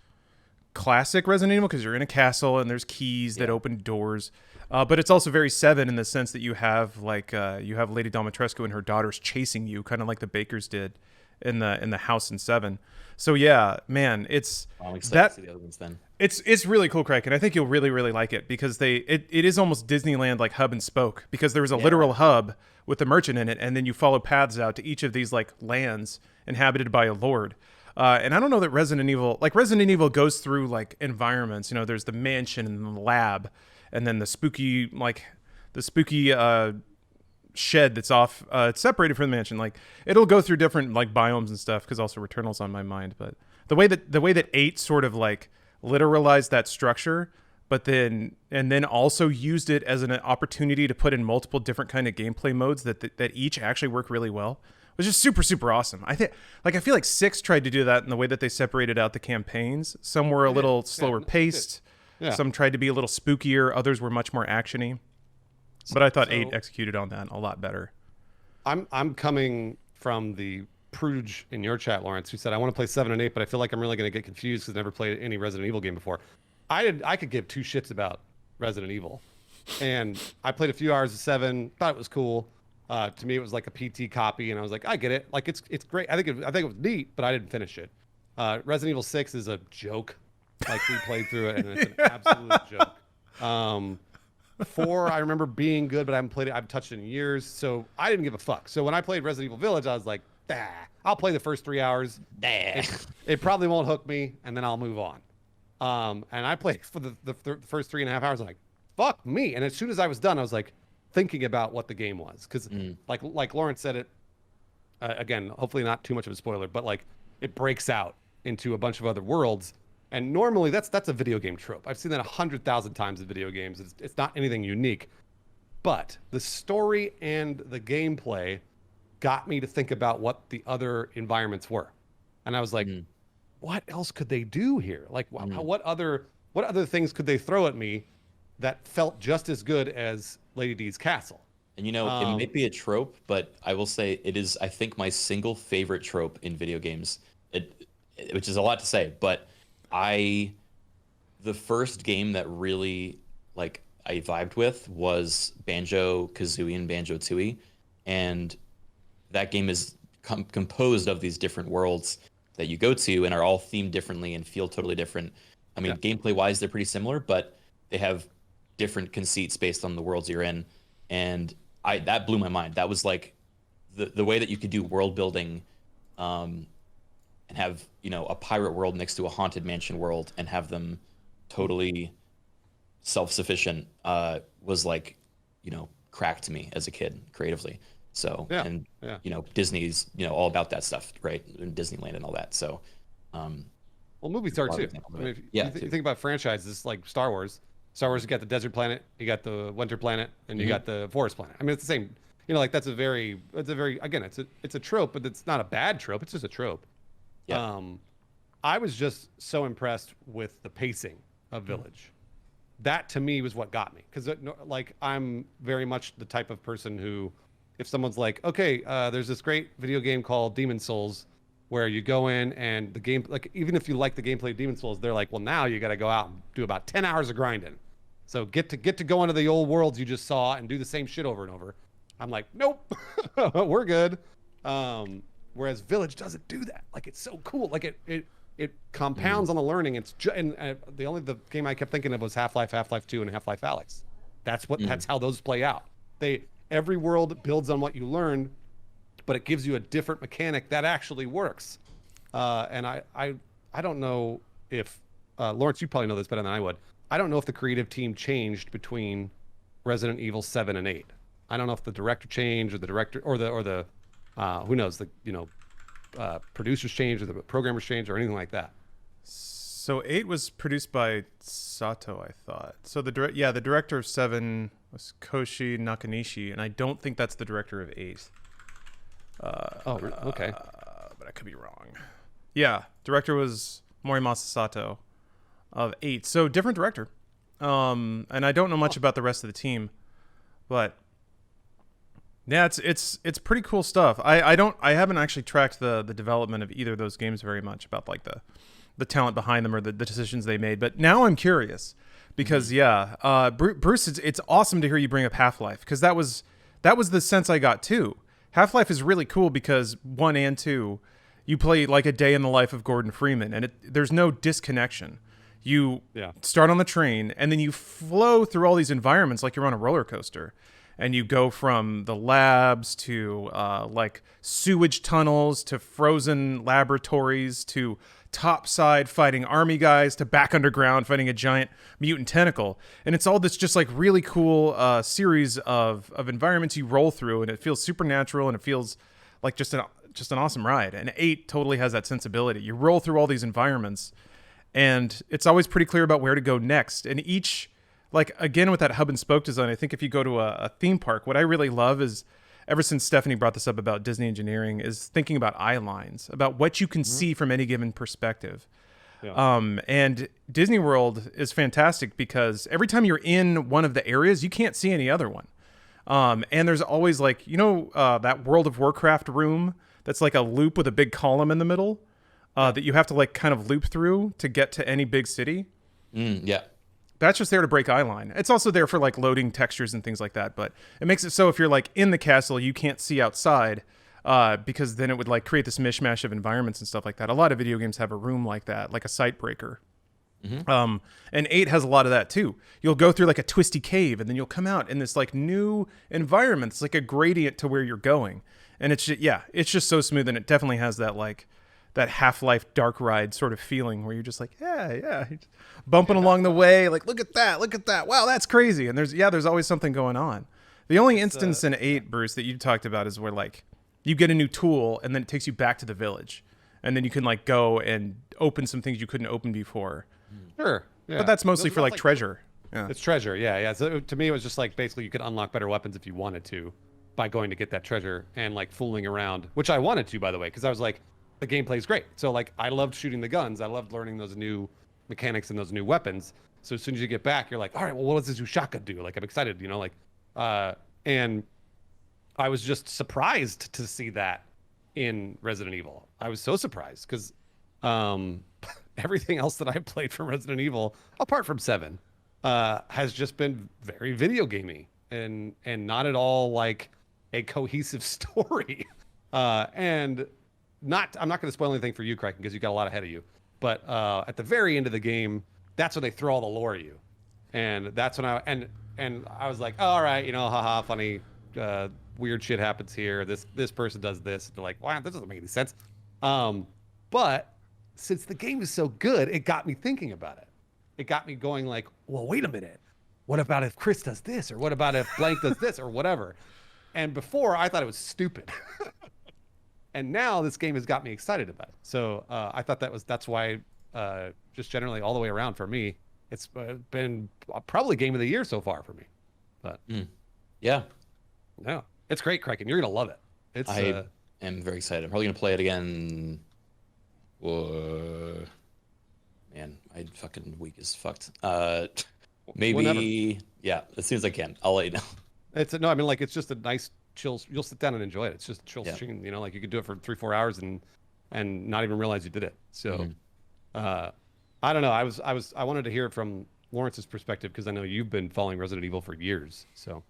classic Resident Evil because you're in a castle and there's keys that open doors. But it's also very 7 in the sense that you have like you have Lady Dimitrescu and her daughters chasing you, kind of like the Bakers did in the house in 7. So yeah, man, it's I'm excited that to see the other ones then. it's really cool, Craig, and I think you'll really like it because it is almost Disneyland like hub and spoke, because there was a literal hub with the merchant in it, and then you follow paths out to each of these like lands inhabited by a lord. And I don't know that Resident Evil goes through like environments. You know, there's the mansion and the lab, and then the spooky shed that's off. It's separated from the mansion. Like it'll go through different like biomes and stuff, because also Returnal's on my mind. But the way that 8 sort of like literalized that structure, but then also used it as an opportunity to put in multiple different kind of gameplay modes that each actually work really well, was just super awesome. I feel like 6 tried to do that in the way that they separated out the campaigns. Some were a little slower paced. Yeah. Some tried to be a little spookier. Others were much more actiony. But I thought 8 executed on that a lot better. I'm coming from the Pruge in your chat, Lawrence, who said, I want to play 7 and 8, but I feel like I'm really going to get confused because I've never played any Resident Evil game before. I could give two shits about Resident Evil. And I played a few hours of 7, thought it was cool. To me, it was like a PT copy, and I was like, I get it. Like, it's great. I think it was neat, but I didn't finish it. Resident Evil 6 is a joke. Like, we played through it, and it's an absolute joke. 4, I remember being good, but I haven't played it. I've touched it in years, so I didn't give a fuck. So when I played Resident Evil Village, I was like, I'll play the first 3 hours. It probably won't hook me, and then I'll move on. And I played for the first 3.5 hours. I'm like, fuck me. And as soon as I was done, I was like thinking about what the game was. Because like Lawrence said it, again, hopefully not too much of a spoiler, but like it breaks out into a bunch of other worlds. And normally that's a video game trope. I've seen that 100,000 times in video games. It's not anything unique. But the story and the gameplay got me to think about what the other environments were. And I was like, what else could they do here? Like, what other things could they throw at me that felt just as good as Lady D's castle? And it might be a trope, but I will say it is, I think, my single favorite trope in video games. Which is a lot to say, but the first game that really like I vibed with was Banjo-Kazooie and Banjo-Tooie, and that game is composed of these different worlds that you go to and are all themed differently and feel totally different. I mean, gameplay wise, they're pretty similar, but they have different conceits based on the worlds you're in. And that blew my mind. That was like the way that you could do world building, and have, a pirate world next to a haunted mansion world and have them totally self-sufficient, was like, crack to me as a kid creatively. So, Disney's, all about that stuff, right? And Disneyland and all that. So, well, movies are too. I mean, if you think about franchises like Star Wars, you got the desert planet, you got the winter planet, and you got the forest planet. I mean, it's the same, like it's a very, again, it's a trope, but it's not a bad trope. It's just a trope. Yeah. I was just so impressed with the pacing of Village. That to me was what got me. Cause like, I'm very much the type of person who, if someone's like, okay, there's this great video game called Demon Souls where you go in and the game, like, even if you like the gameplay of Demon Souls, they're like, well, now you got to go out and do about 10 hours of grinding. So get to go into the old worlds you just saw and do the same shit over and over. I'm like, nope, we're good. Whereas Village doesn't do that. Like, it's so cool. Like it compounds on the learning. It's the game I kept thinking of was Half-Life 2, and Half-Life Alyx. That's how those play out. Every world builds on what you learn, but it gives you a different mechanic that actually works. And I don't know if Lawrence, you probably know this better than I would. I don't know if the creative team changed between Resident Evil 7 and 8. I don't know if the director changed or the who knows, producers changed or the programmers changed or anything like that. So 8 was produced by Sato, I thought. So the director of 7 was Koshi Nakanishi, and I don't think that's the director of 8. Okay. But I could be wrong. Yeah, director was Morimasa Sato of 8. So different director. And I don't know much about the rest of the team, but yeah, it's pretty cool stuff. I haven't actually tracked the development of either of those games very much, about like the talent behind them or the decisions they made. But now I'm curious because Bruce, it's awesome to hear you bring up Half-Life, because that was the sense I got too. Half-Life is really cool because 1 and 2, you play like a day in the life of Gordon Freeman, and there's no disconnection. You start on the train, and then you flow through all these environments like you're on a roller coaster. And you go from the labs to like sewage tunnels to frozen laboratories to topside fighting army guys to back underground fighting a giant mutant tentacle. And it's all this just like really cool series of environments you roll through, and it feels supernatural, and it feels like just an awesome ride. And 8 totally has that sensibility. You roll through all these environments, and it's always pretty clear about where to go next. And each, like, again, with that hub and spoke design, I think if you go to a theme park, what I really love is, ever since Stephanie brought this up about Disney engineering, is thinking about eye lines, about what you can see from any given perspective. Yeah. And Disney World is fantastic because every time you're in one of the areas, you can't see any other one. And there's always like, that World of Warcraft room that's like a loop with a big column in the middle that you have to like kind of loop through to get to any big city. Yeah. That's just there to break eye line. It's also there for like loading textures and things like that. But it makes it so if you're like in the castle, you can't see outside because then it would like create this mishmash of environments and stuff like that. A lot of video games have a room like that, like a sight breaker. And 8 has a lot of that too. You'll go through like a twisty cave and then you'll come out in this like new environment. It's like a gradient to where you're going. And it's just, yeah, it's just so smooth. And it definitely has that like that Half-Life Dark Ride sort of feeling where you're just like, yeah, bumping along the way. Like, look at that. Wow, that's crazy. And there's always something going on. The only instance in 8, Bruce, that you talked about is where like you get a new tool and then it takes you back to the village. And then you can like go and open some things you couldn't open before. Sure. Yeah. But that's mostly for like treasure. Yeah. It's treasure. Yeah. So to me, it was just like basically you could unlock better weapons if you wanted to by going to get that treasure and like fooling around, which I wanted to, by the way, because I was like, the gameplay is great. So like I loved shooting the guns. I loved learning those new mechanics and those new weapons. So as soon as you get back, you're like, all right, well, what does this new shotgun do? Like I'm excited, you know, like, and I was just surprised to see that in Resident Evil. I was so surprised because everything else that I've played from Resident Evil, apart from 7, has just been very video gamey and not at all like a cohesive story. And I'm not going to spoil anything for you, Criken, because you got a lot ahead of you. But at the very end of the game, that's when they throw all the lore at you, and that's when I was like, oh, all right, you know, haha, funny, weird shit happens here. This person does this. And they're like, wow, this doesn't make any sense. But since the game is so good, it got me thinking about it. It got me going like, well, wait a minute. What about if Chris does this? Or what about if blank does this or whatever? And before I thought it was stupid. And now this game has got me excited about it. So I thought that's why just generally all the way around for me, it's been probably game of the year so far for me. But yeah, no, it's great, Criken. You're going to love it. I am very excited. I'm probably going to play it again. Man, my fucking week is fucked. Maybe, whenever. Yeah, as soon as I can, I'll let you know. No, I mean, like, it's just a nice chill. You'll sit down and enjoy it. It's just a chill stream, you know, like you could do it for 3-4 hours and not even realize you did it. So, I don't know. I wanted to hear it from Lawrence's perspective because I know you've been following Resident Evil for years. So,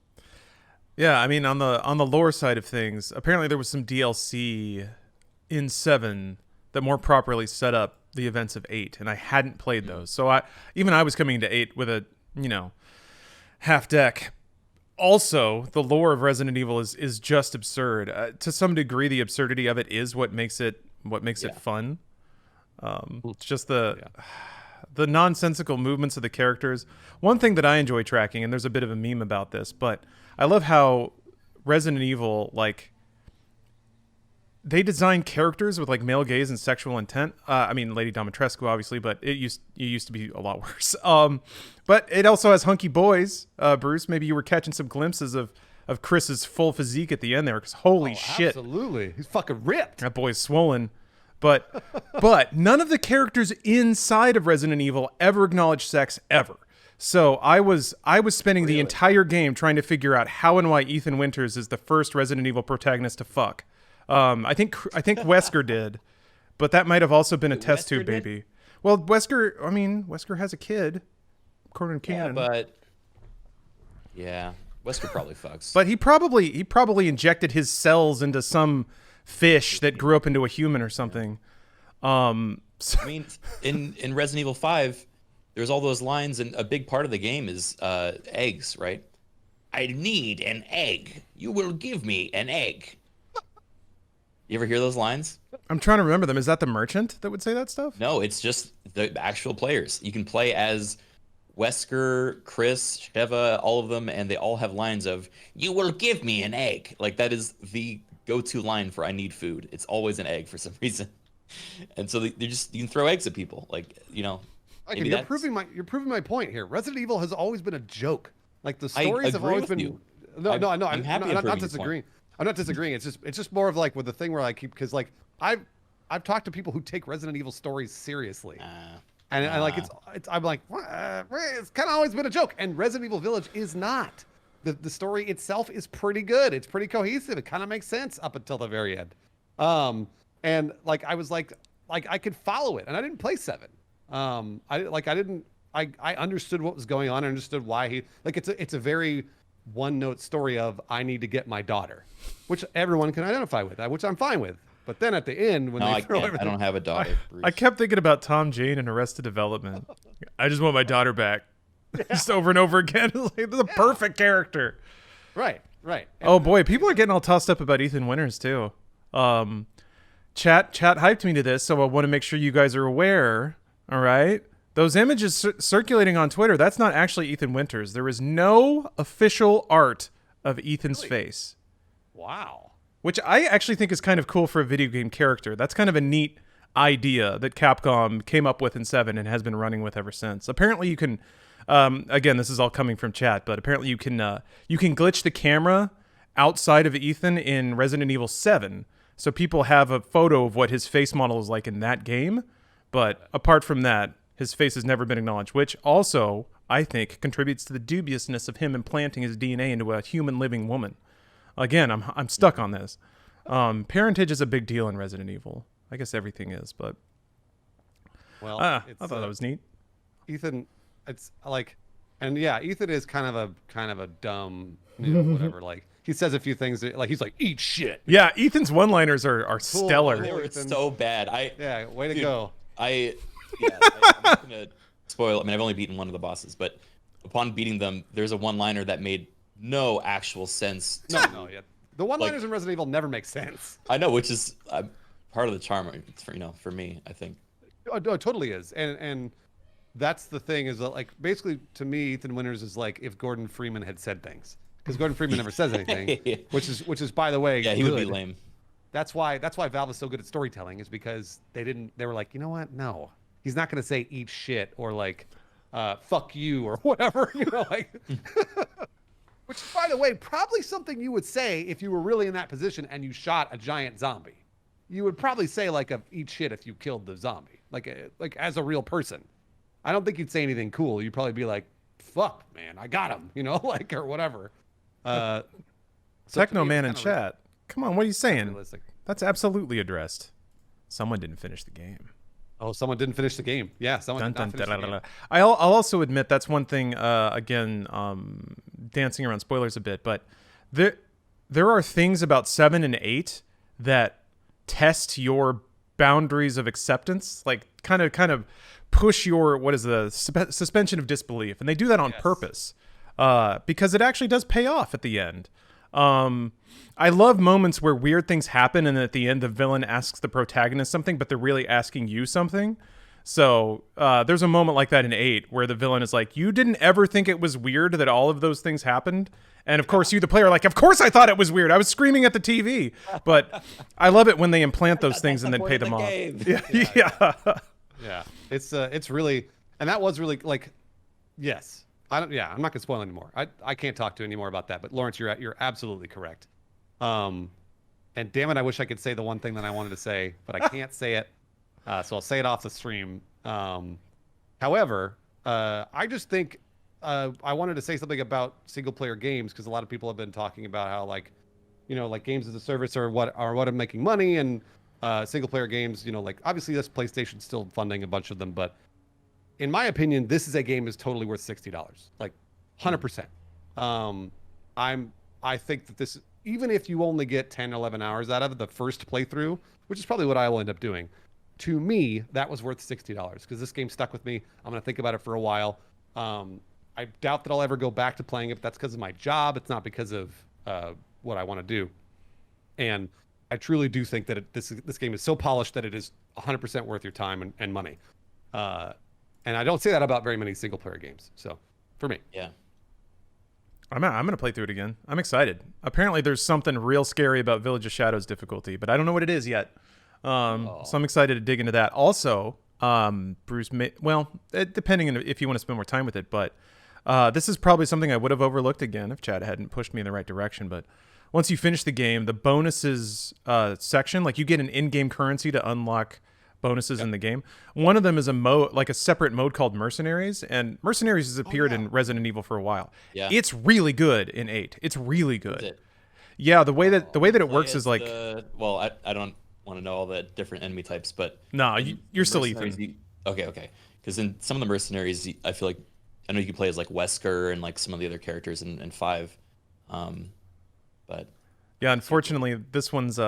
yeah, I mean, on the lore side of things, apparently there was some DLC in 7 that more properly set up the events of 8, and I hadn't played those. So I was coming into 8 with a, you know, half deck. Also, the lore of Resident Evil is just absurd. To some degree, the absurdity of it is what makes it fun. It's just the nonsensical movements of the characters. One thing that I enjoy tracking, and there's a bit of a meme about this, but I love how Resident Evil, like, they design characters with like male gaze and sexual intent. I mean, Lady Dimitrescu, obviously, but it used to be a lot worse. But it also has hunky boys. Bruce, maybe you were catching some glimpses of Chris's full physique at the end there, because holy shit, absolutely, he's fucking ripped. That boy's swollen. But none of the characters inside of Resident Evil ever acknowledge sex ever. So I was spending the entire game trying to figure out how and why Ethan Winters is the first Resident Evil protagonist to fuck. I think Wesker did, but that might have also been a test tube baby. Well, Wesker has a kid, according to canon. Wesker probably fucks. But he probably injected his cells into some fish that grew up into a human or something. I mean, in Resident Evil 5, there's all those lines, and a big part of the game is eggs, right? I need an egg. You will give me an egg. You ever hear those lines? I'm trying to remember them. Is that the merchant that would say that stuff? No, it's just the actual players. You can play as Wesker, Chris, Sheva, all of them, and they all have lines of, you will give me an egg. Like, that is the go-to line for I need food. It's always an egg for some reason. And so you can throw eggs at people. Like, you know. You're proving my point here. Resident Evil has always been a joke. Like, the stories have always been... You. No, I'm happy not disagreeing. I'm not disagreeing. It's just more of like with the thing where I keep, because like I've talked to people who take Resident Evil stories seriously, and I like I'm like, it's kind of always been a joke, and Resident Evil Village is not. The story itself is pretty good. It's pretty cohesive. It kind of makes sense up until the very end. And like I was like I could follow it, and I didn't play 7. I understood what was going on. I understood why he like it's a very one-note story of I need to get my daughter, which everyone can identify with, which I'm fine with. But then at the end, when No, they I throw can't. everything, I don't have a daughter. Bruce. I kept thinking about Tom Jane in Arrested Development. I just want my daughter back. Just over and over again. It's like, this is a perfect character. right. Oh boy, people are getting all tossed up about Ethan Winters too. Chat hyped me to this, so I want to make sure you guys are aware. All right, those images circulating on Twitter, that's not actually Ethan Winters. There is no official art of Ethan's face. Wow. Which I actually think is kind of cool for a video game character. That's kind of a neat idea that Capcom came up with in 7 and has been running with ever since. Apparently you can, again, this is all coming from chat, but apparently you can glitch the camera outside of Ethan in Resident Evil 7. So people have a photo of what his face model is like in that game. But apart from that, his face has never been acknowledged, which also, I think, contributes to the dubiousness of him implanting his DNA into a human living woman. Again, I'm stuck on this. Parentage is a big deal in Resident Evil. I guess everything is, but Well, I thought that was neat. Ethan, it's like, and yeah, Ethan is kind of a dumb, whatever. Like he says a few things that, like he's like eat shit. Yeah, Ethan's one-liners are stellar. They were so bad. Yeah, way to Dude, go. I'm not gonna spoil. I mean, I've only beaten one of the bosses, but upon beating them, there's a one-liner that made no actual sense. No, yeah. The one-liners in Resident Evil never make sense. I know, which is part of the charm, for me, I think. Oh, it totally is, and that's the thing is that like basically to me, Ethan Winters is like if Gordon Freeman had said things, because Gordon Freeman never says anything, which is by the way, Yeah, he would be lame. That's why Valve is so good at storytelling, is because they were like, you know what? No, he's not going to say eat shit or like, fuck you or whatever, like, which by the way, probably something you would say if you were really in that position and you shot a giant zombie. You would probably say like eat shit if you killed the zombie, like as a real person. I don't think you'd say anything cool. You'd probably be like, fuck man, I got him, like, or whatever. Techno Man in chat. Come on, what are you saying? Realistic. That's absolutely addressed. Someone didn't finish the game. Oh, someone didn't finish the game. Yeah, someone did not finish the game. I'll also admit that's one thing. Again, dancing around spoilers a bit, but there are things about 7 and 8 that test your boundaries of acceptance, like kind of push your suspension of disbelief, and they do that on purpose, because it actually does pay off at the end. I love moments where weird things happen and at the end the villain asks the protagonist something, but they're really asking you something. So there's a moment like that in 8 where the villain is like, you didn't ever think it was weird that all of those things happened? And of course you, the player, are like, of course I thought it was weird. I was screaming at the TV. But I love it when they implant those things and then pay them off. Yeah. It's really, and that was really like, yes. I'm not gonna spoil anymore. I can't talk to you anymore about that. But Lawrence, you're absolutely correct. And damn it, I wish I could say the one thing that I wanted to say, but I can't say it. So I'll say it off the stream. However, I just think I wanted to say something about single player games, because a lot of people have been talking about how like games as a service are what are making money, and single player games, like obviously this PlayStation's still funding a bunch of them, but in my opinion, this is a game is totally worth $60, like 100%. I think that this, even if you only get 10, 11 hours out of it, the first playthrough, which is probably what I will end up doing, to me, that was worth $60 because this game stuck with me. I'm going to think about it for a while. I doubt that I'll ever go back to playing it, but that's because of my job. It's not because of what I want to do. And I truly do think that this game is so polished that it is 100% worth your time and money. And I don't say that about very many single player games. So for me. Yeah. I'm going to play through it again. I'm excited. Apparently there's something real scary about Village of Shadows difficulty, but I don't know what it is yet. So I'm excited to dig into that. Also, Bruce, depending on if you want to spend more time with it, but this is probably something I would have overlooked again if Chad hadn't pushed me in the right direction. But once you finish the game, the bonuses section, like you get an in-game currency to unlock bonuses in the game. One of them is a separate mode called Mercenaries, and Mercenaries has appeared in Resident Evil for a while. Yeah. It's really good in 8. It's really good. Is it? Yeah, the way that it works is like I don't want to know all the different enemy types, but No, you're still Mercenaries, Ethan. Okay. Because in some of the mercenaries, I feel like I know you can play as like Wesker and like some of the other characters in 5, but Yeah, unfortunately, this one's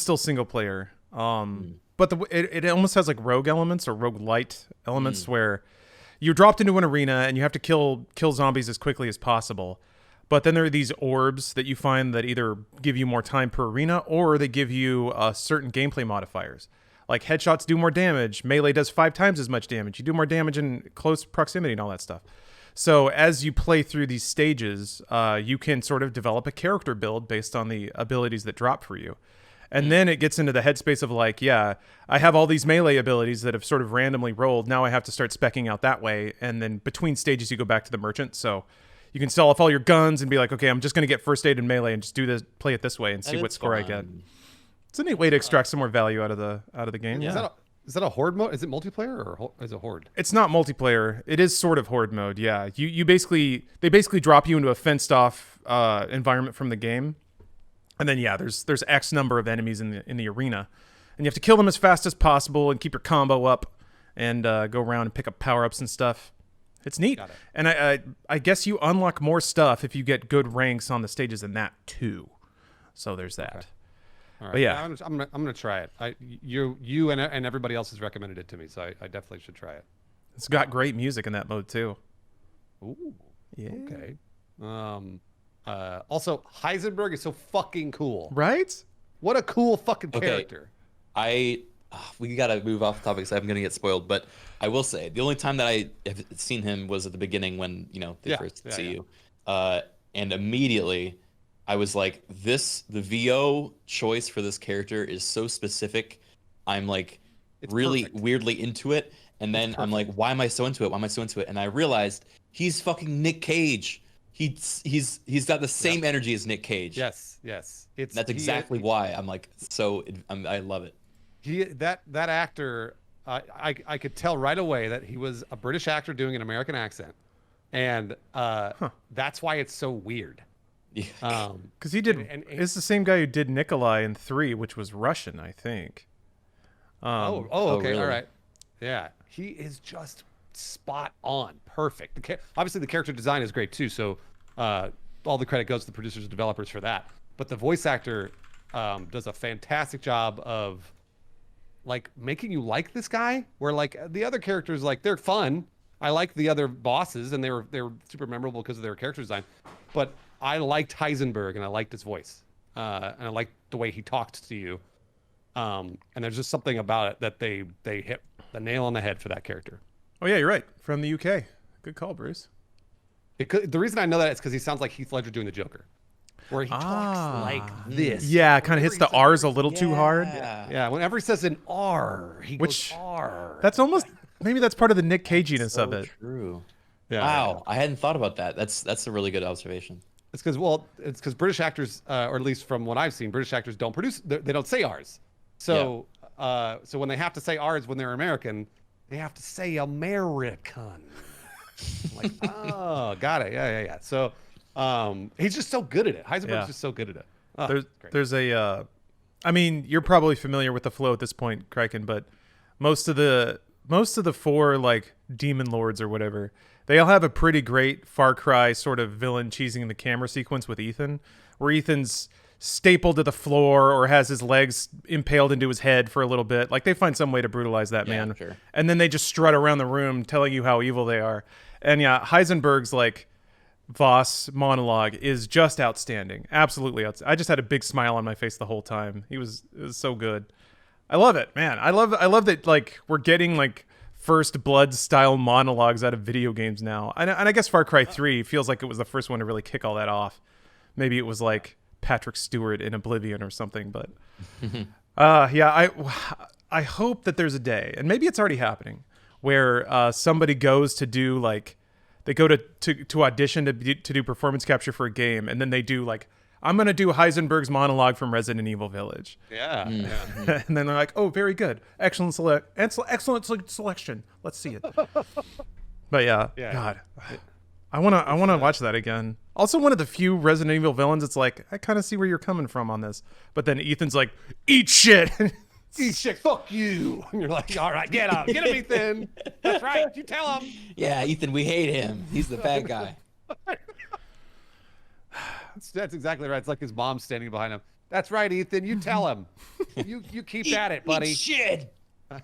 still single player. But it almost has like rogue elements or roguelite elements where you're dropped into an arena and you have to kill zombies as quickly as possible. But then there are these orbs that you find that either give you more time per arena or they give you certain gameplay modifiers. Like headshots do more damage, melee does 5 times as much damage. You do more damage in close proximity and all that stuff. So as you play through these stages, you can sort of develop a character build based on the abilities that drop for you. And then it gets into the headspace of like, yeah, I have all these melee abilities that have sort of randomly rolled. Now I have to start speccing out that way. And then between stages, you go back to the merchant. So you can sell off all your guns and be like, okay, I'm just going to get first aid and melee and just do this, play it this way and see what score I get. It's a neat way to extract some more value out of the game. Yeah. Is that a horde mode? Is it multiplayer or is it horde? It's not multiplayer. It is sort of horde mode. Yeah, they basically drop you into a fenced off environment from the game, and then there's X number of enemies in the arena, and you have to kill them as fast as possible and keep your combo up, and go around and pick up power ups and stuff. It's neat, and I guess you unlock more stuff if you get good ranks on the stages in that too. So there's that. Okay. All right. But yeah, I'm gonna try it. You and everybody else has recommended it to me, so I definitely should try it. it's got great music in that mode too. Ooh. Yeah. Okay. Also, Heisenberg is so fucking cool. Right? What a cool fucking character. We gotta move off the topic because I'm gonna get spoiled. But I will say the only time that I have seen him was at the beginning when they first see you, and immediately I was like, the VO choice for this character is so specific. I'm like It's really perfect. weirdly into it, and then I'm like, why am I so into it? Why am I so into it? And I realized he's fucking Nick Cage. He's got the same energy as Nick Cage. Yes. That's exactly why I'm like I love it. That actor, I could tell right away that he was a British actor doing an American accent, and that's why it's so weird. Yeah. Because he did. and- It's the same guy who did Nikolai in 3, which was Russian, I think. Okay, really? all right. Yeah, he is just spot on, perfect. Obviously, the character design is great too. So all the credit goes to the producers and developers for that. But the voice actor does a fantastic job of like making you like this guy. Where like the other characters, like they're fun. I like the other bosses, and they were super memorable because of their character design. But I liked Heisenberg, and I liked his voice, and I liked the way he talked to you. And there's just something about it that they hit the nail on the head for that character. Oh yeah, you're right. From the UK. Good call, Bruce. The reason I know that is because he sounds like Heath Ledger doing the Joker, where he talks like this. Yeah, kind of hits the R's a little too hard. Yeah. Whenever he says an R, he Which- goes R. That's almost maybe that's part of the Nick Caginess of it. True. Yeah, Wow, I hadn't thought about that. That's a really good observation. It's because British actors, or at least from what I've seen, British actors don't produce. They don't say R's. So so when they have to say R's when they're American, they have to say American. Like, oh, got it. Yeah. So he's just so good at it. Heisenberg's just so good at it. Oh, great. There's a I mean, you're probably familiar with the flow at this point, Criken, but most of the 4 like demon lords or whatever, they all have a pretty great Far Cry sort of villain cheesing the camera sequence with Ethan, where Ethan's stapled to the floor or has his legs impaled into his head for a little bit. Like they find some way to brutalize that man. Sure. And then they just strut around the room telling you how evil they are. And yeah, Heisenberg's like Voss monologue is just outstanding. Absolutely outstanding. I just had a big smile on my face the whole time. It was so good. I love it, man. I love that like we're getting like First Blood style monologues out of video games now. And I guess Far Cry 3 feels like it was the first one to really kick all that off. Maybe it was like Patrick Stewart in Oblivion or something, but I hope that there's a day, and maybe it's already happening, where somebody goes to do like they go to audition to do performance capture for a game, and then they do like, I'm gonna do Heisenberg's monologue from Resident Evil Village. Yeah. And then they're like, oh, very good, excellent selection. Let's see it. But yeah. God, I wanna watch that again. Also, one of the few Resident Evil villains. It's like I kind of see where you're coming from on this, but then Ethan's like, eat shit. Eat shit, fuck you. And you're like, all right, get him, Ethan. That's right, you tell him. Yeah, Ethan, we hate him. He's the bad guy. That's exactly right. It's like his mom standing behind him. That's right, Ethan. You tell him. You keep at it, buddy. Eat shit.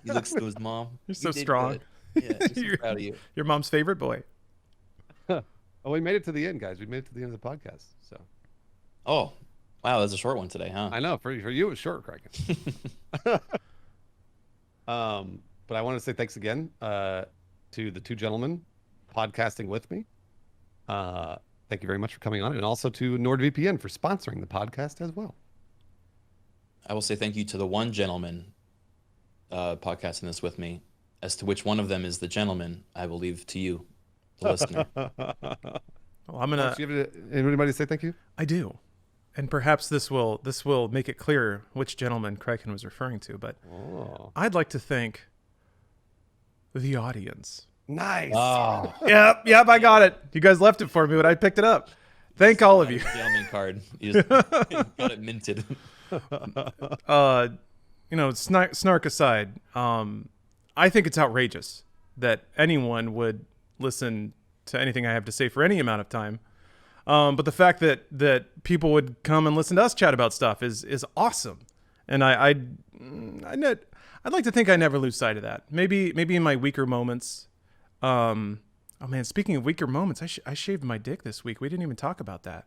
He looks to his mom. You're so You did strong. good. Yeah, I'm so proud of you. Your mom's favorite boy. Oh, we made it to the end, guys. We made it to the end of the podcast. So. Oh, wow, that's a short one today, huh? I know for you it was short, Criken. But I want to say thanks again to the two gentlemen podcasting with me. Thank you very much for coming on, and also to NordVPN for sponsoring the podcast as well. I will say thank you to the one gentleman podcasting this with me. As to which one of them is the gentleman, I will leave to you, the listener. Well, I'm gonna. Anybody say thank you? I do, and perhaps this will make it clear which gentleman Criken was referring to. But I'd like to thank the audience. Nice. Oh, Yep, I got it. You guys left it for me, but I picked it up. Thank all of you. gentleman card. You just got it minted. Snark aside, I think it's outrageous that anyone would listen to anything I have to say for any amount of time. But the fact that people would come and listen to us chat about stuff is awesome, and I'd like to think I never lose sight of that. Maybe in my weaker moments. Oh man, speaking of weaker moments, I shaved my dick this week. We didn't even talk about that.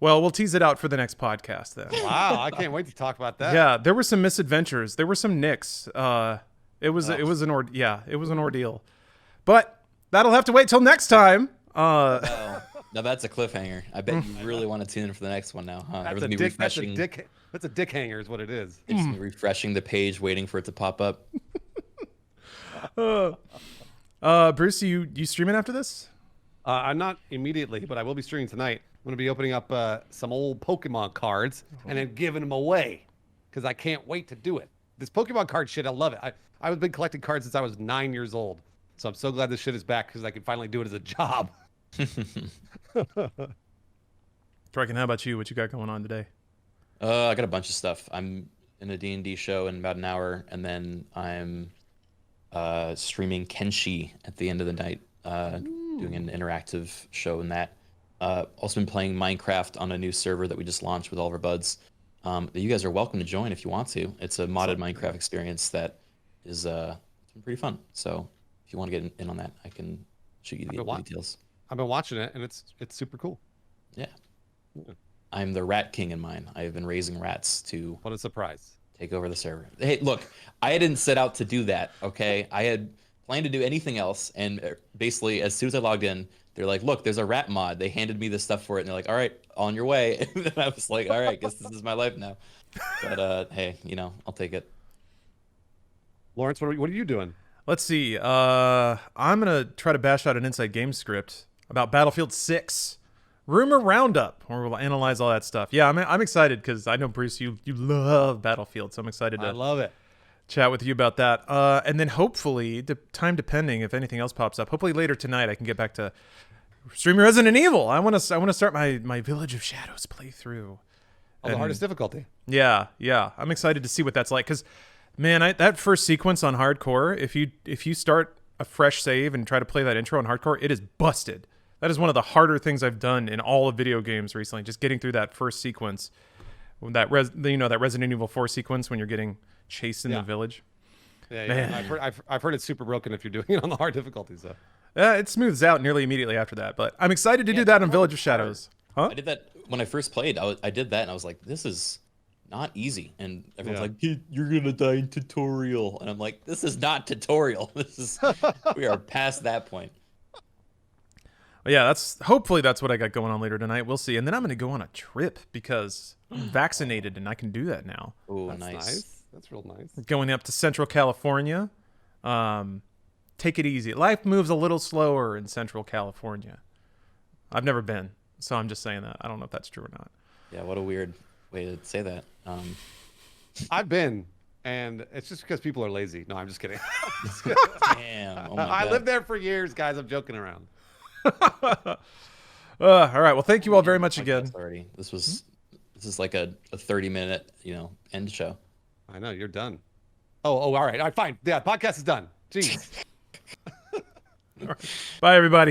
Well, we'll tease it out for the next podcast then. Wow, I can't wait to talk about that. Yeah, there were some misadventures. There were some nicks. It was an ordeal. But that'll have to wait till next time. Now that's a cliffhanger. I bet you really want to tune in for the next one now, huh? That's a dick hanger is what it is. It's gonna be refreshing the page, waiting for it to pop up. Bruce, you streaming after this? I'm not immediately, but I will be streaming tonight. I'm going to be opening up some old Pokemon cards and then giving them away because I can't wait to do it. This Pokemon card shit, I love it. I've been collecting cards since I was 9 years old. So I'm so glad this shit is back because I can finally do it as a job. Criken, how about you? What you got going on today? I got a bunch of stuff. I'm in a D&D show in about an hour, and then I'm streaming Kenshi at the end of the night, doing an interactive show in that. Also been playing Minecraft on a new server that we just launched with all of our buds. That you guys are welcome to join if you want to. It's a modded Minecraft experience that is it's been pretty fun. So if you want to get in on that, I can shoot you the details. I've been watching it, and it's super cool. Yeah. I'm the rat king in mine. I have been raising rats to What a surprise. take over the server. Hey, look, I didn't set out to do that, okay? I had planned to do anything else, and basically, as soon as I logged in, they're like, look, there's a rat mod. They handed me this stuff for it, and they're like, all right, on your way. And I was like, all right, guess this is my life now. But, hey, I'll take it. Lawrence, what are you doing? Let's see. I'm going to try to bash out an Inside Game script about Battlefield 6. Rumor Roundup, where we'll analyze all that stuff. Yeah, I'm excited because I know, Bruce, you love Battlefield, so I'm excited to I love it. chat with you about that. And then hopefully, time depending, if anything else pops up, hopefully later tonight I can get back to streaming Resident Evil. I want to start my Village of Shadows playthrough. The hardest difficulty. Yeah. I'm excited to see what that's like because, man, that first sequence on hardcore, if you start a fresh save and try to play that intro on hardcore, it is busted. That is one of the harder things I've done in all of video games recently. Just getting through that first sequence, that Resident Evil 4 sequence when you're getting chased in the village. Yeah. I've heard it's super broken if you're doing it on the hard difficulties though. It smooths out nearly immediately after that. But I'm excited to do that on Village of Shadows. Huh? I did that when I first played. I did that, and I was like, this is not easy. And everyone's like, you're going to die in tutorial. And I'm like, this is not tutorial. We are past that point. Yeah, hopefully that's what I got going on later tonight. We'll see. And then I'm going to go on a trip because I'm vaccinated and I can do that now. Oh, That's nice. That's real nice. Going up to Central California. Take it easy. Life moves a little slower in Central California. I've never been, so I'm just saying that. I don't know if that's true or not. Yeah, what a weird way to say that. I've been, and it's just because people are lazy. No, I'm just kidding. Damn. Oh my I God. lived there for years, guys. I'm joking around. All right. Well, thank you all very much again. Already. This is like a 30-minute, end show. I know you're done. All right, fine. Yeah, podcast is done. Jeez. Bye, everybody.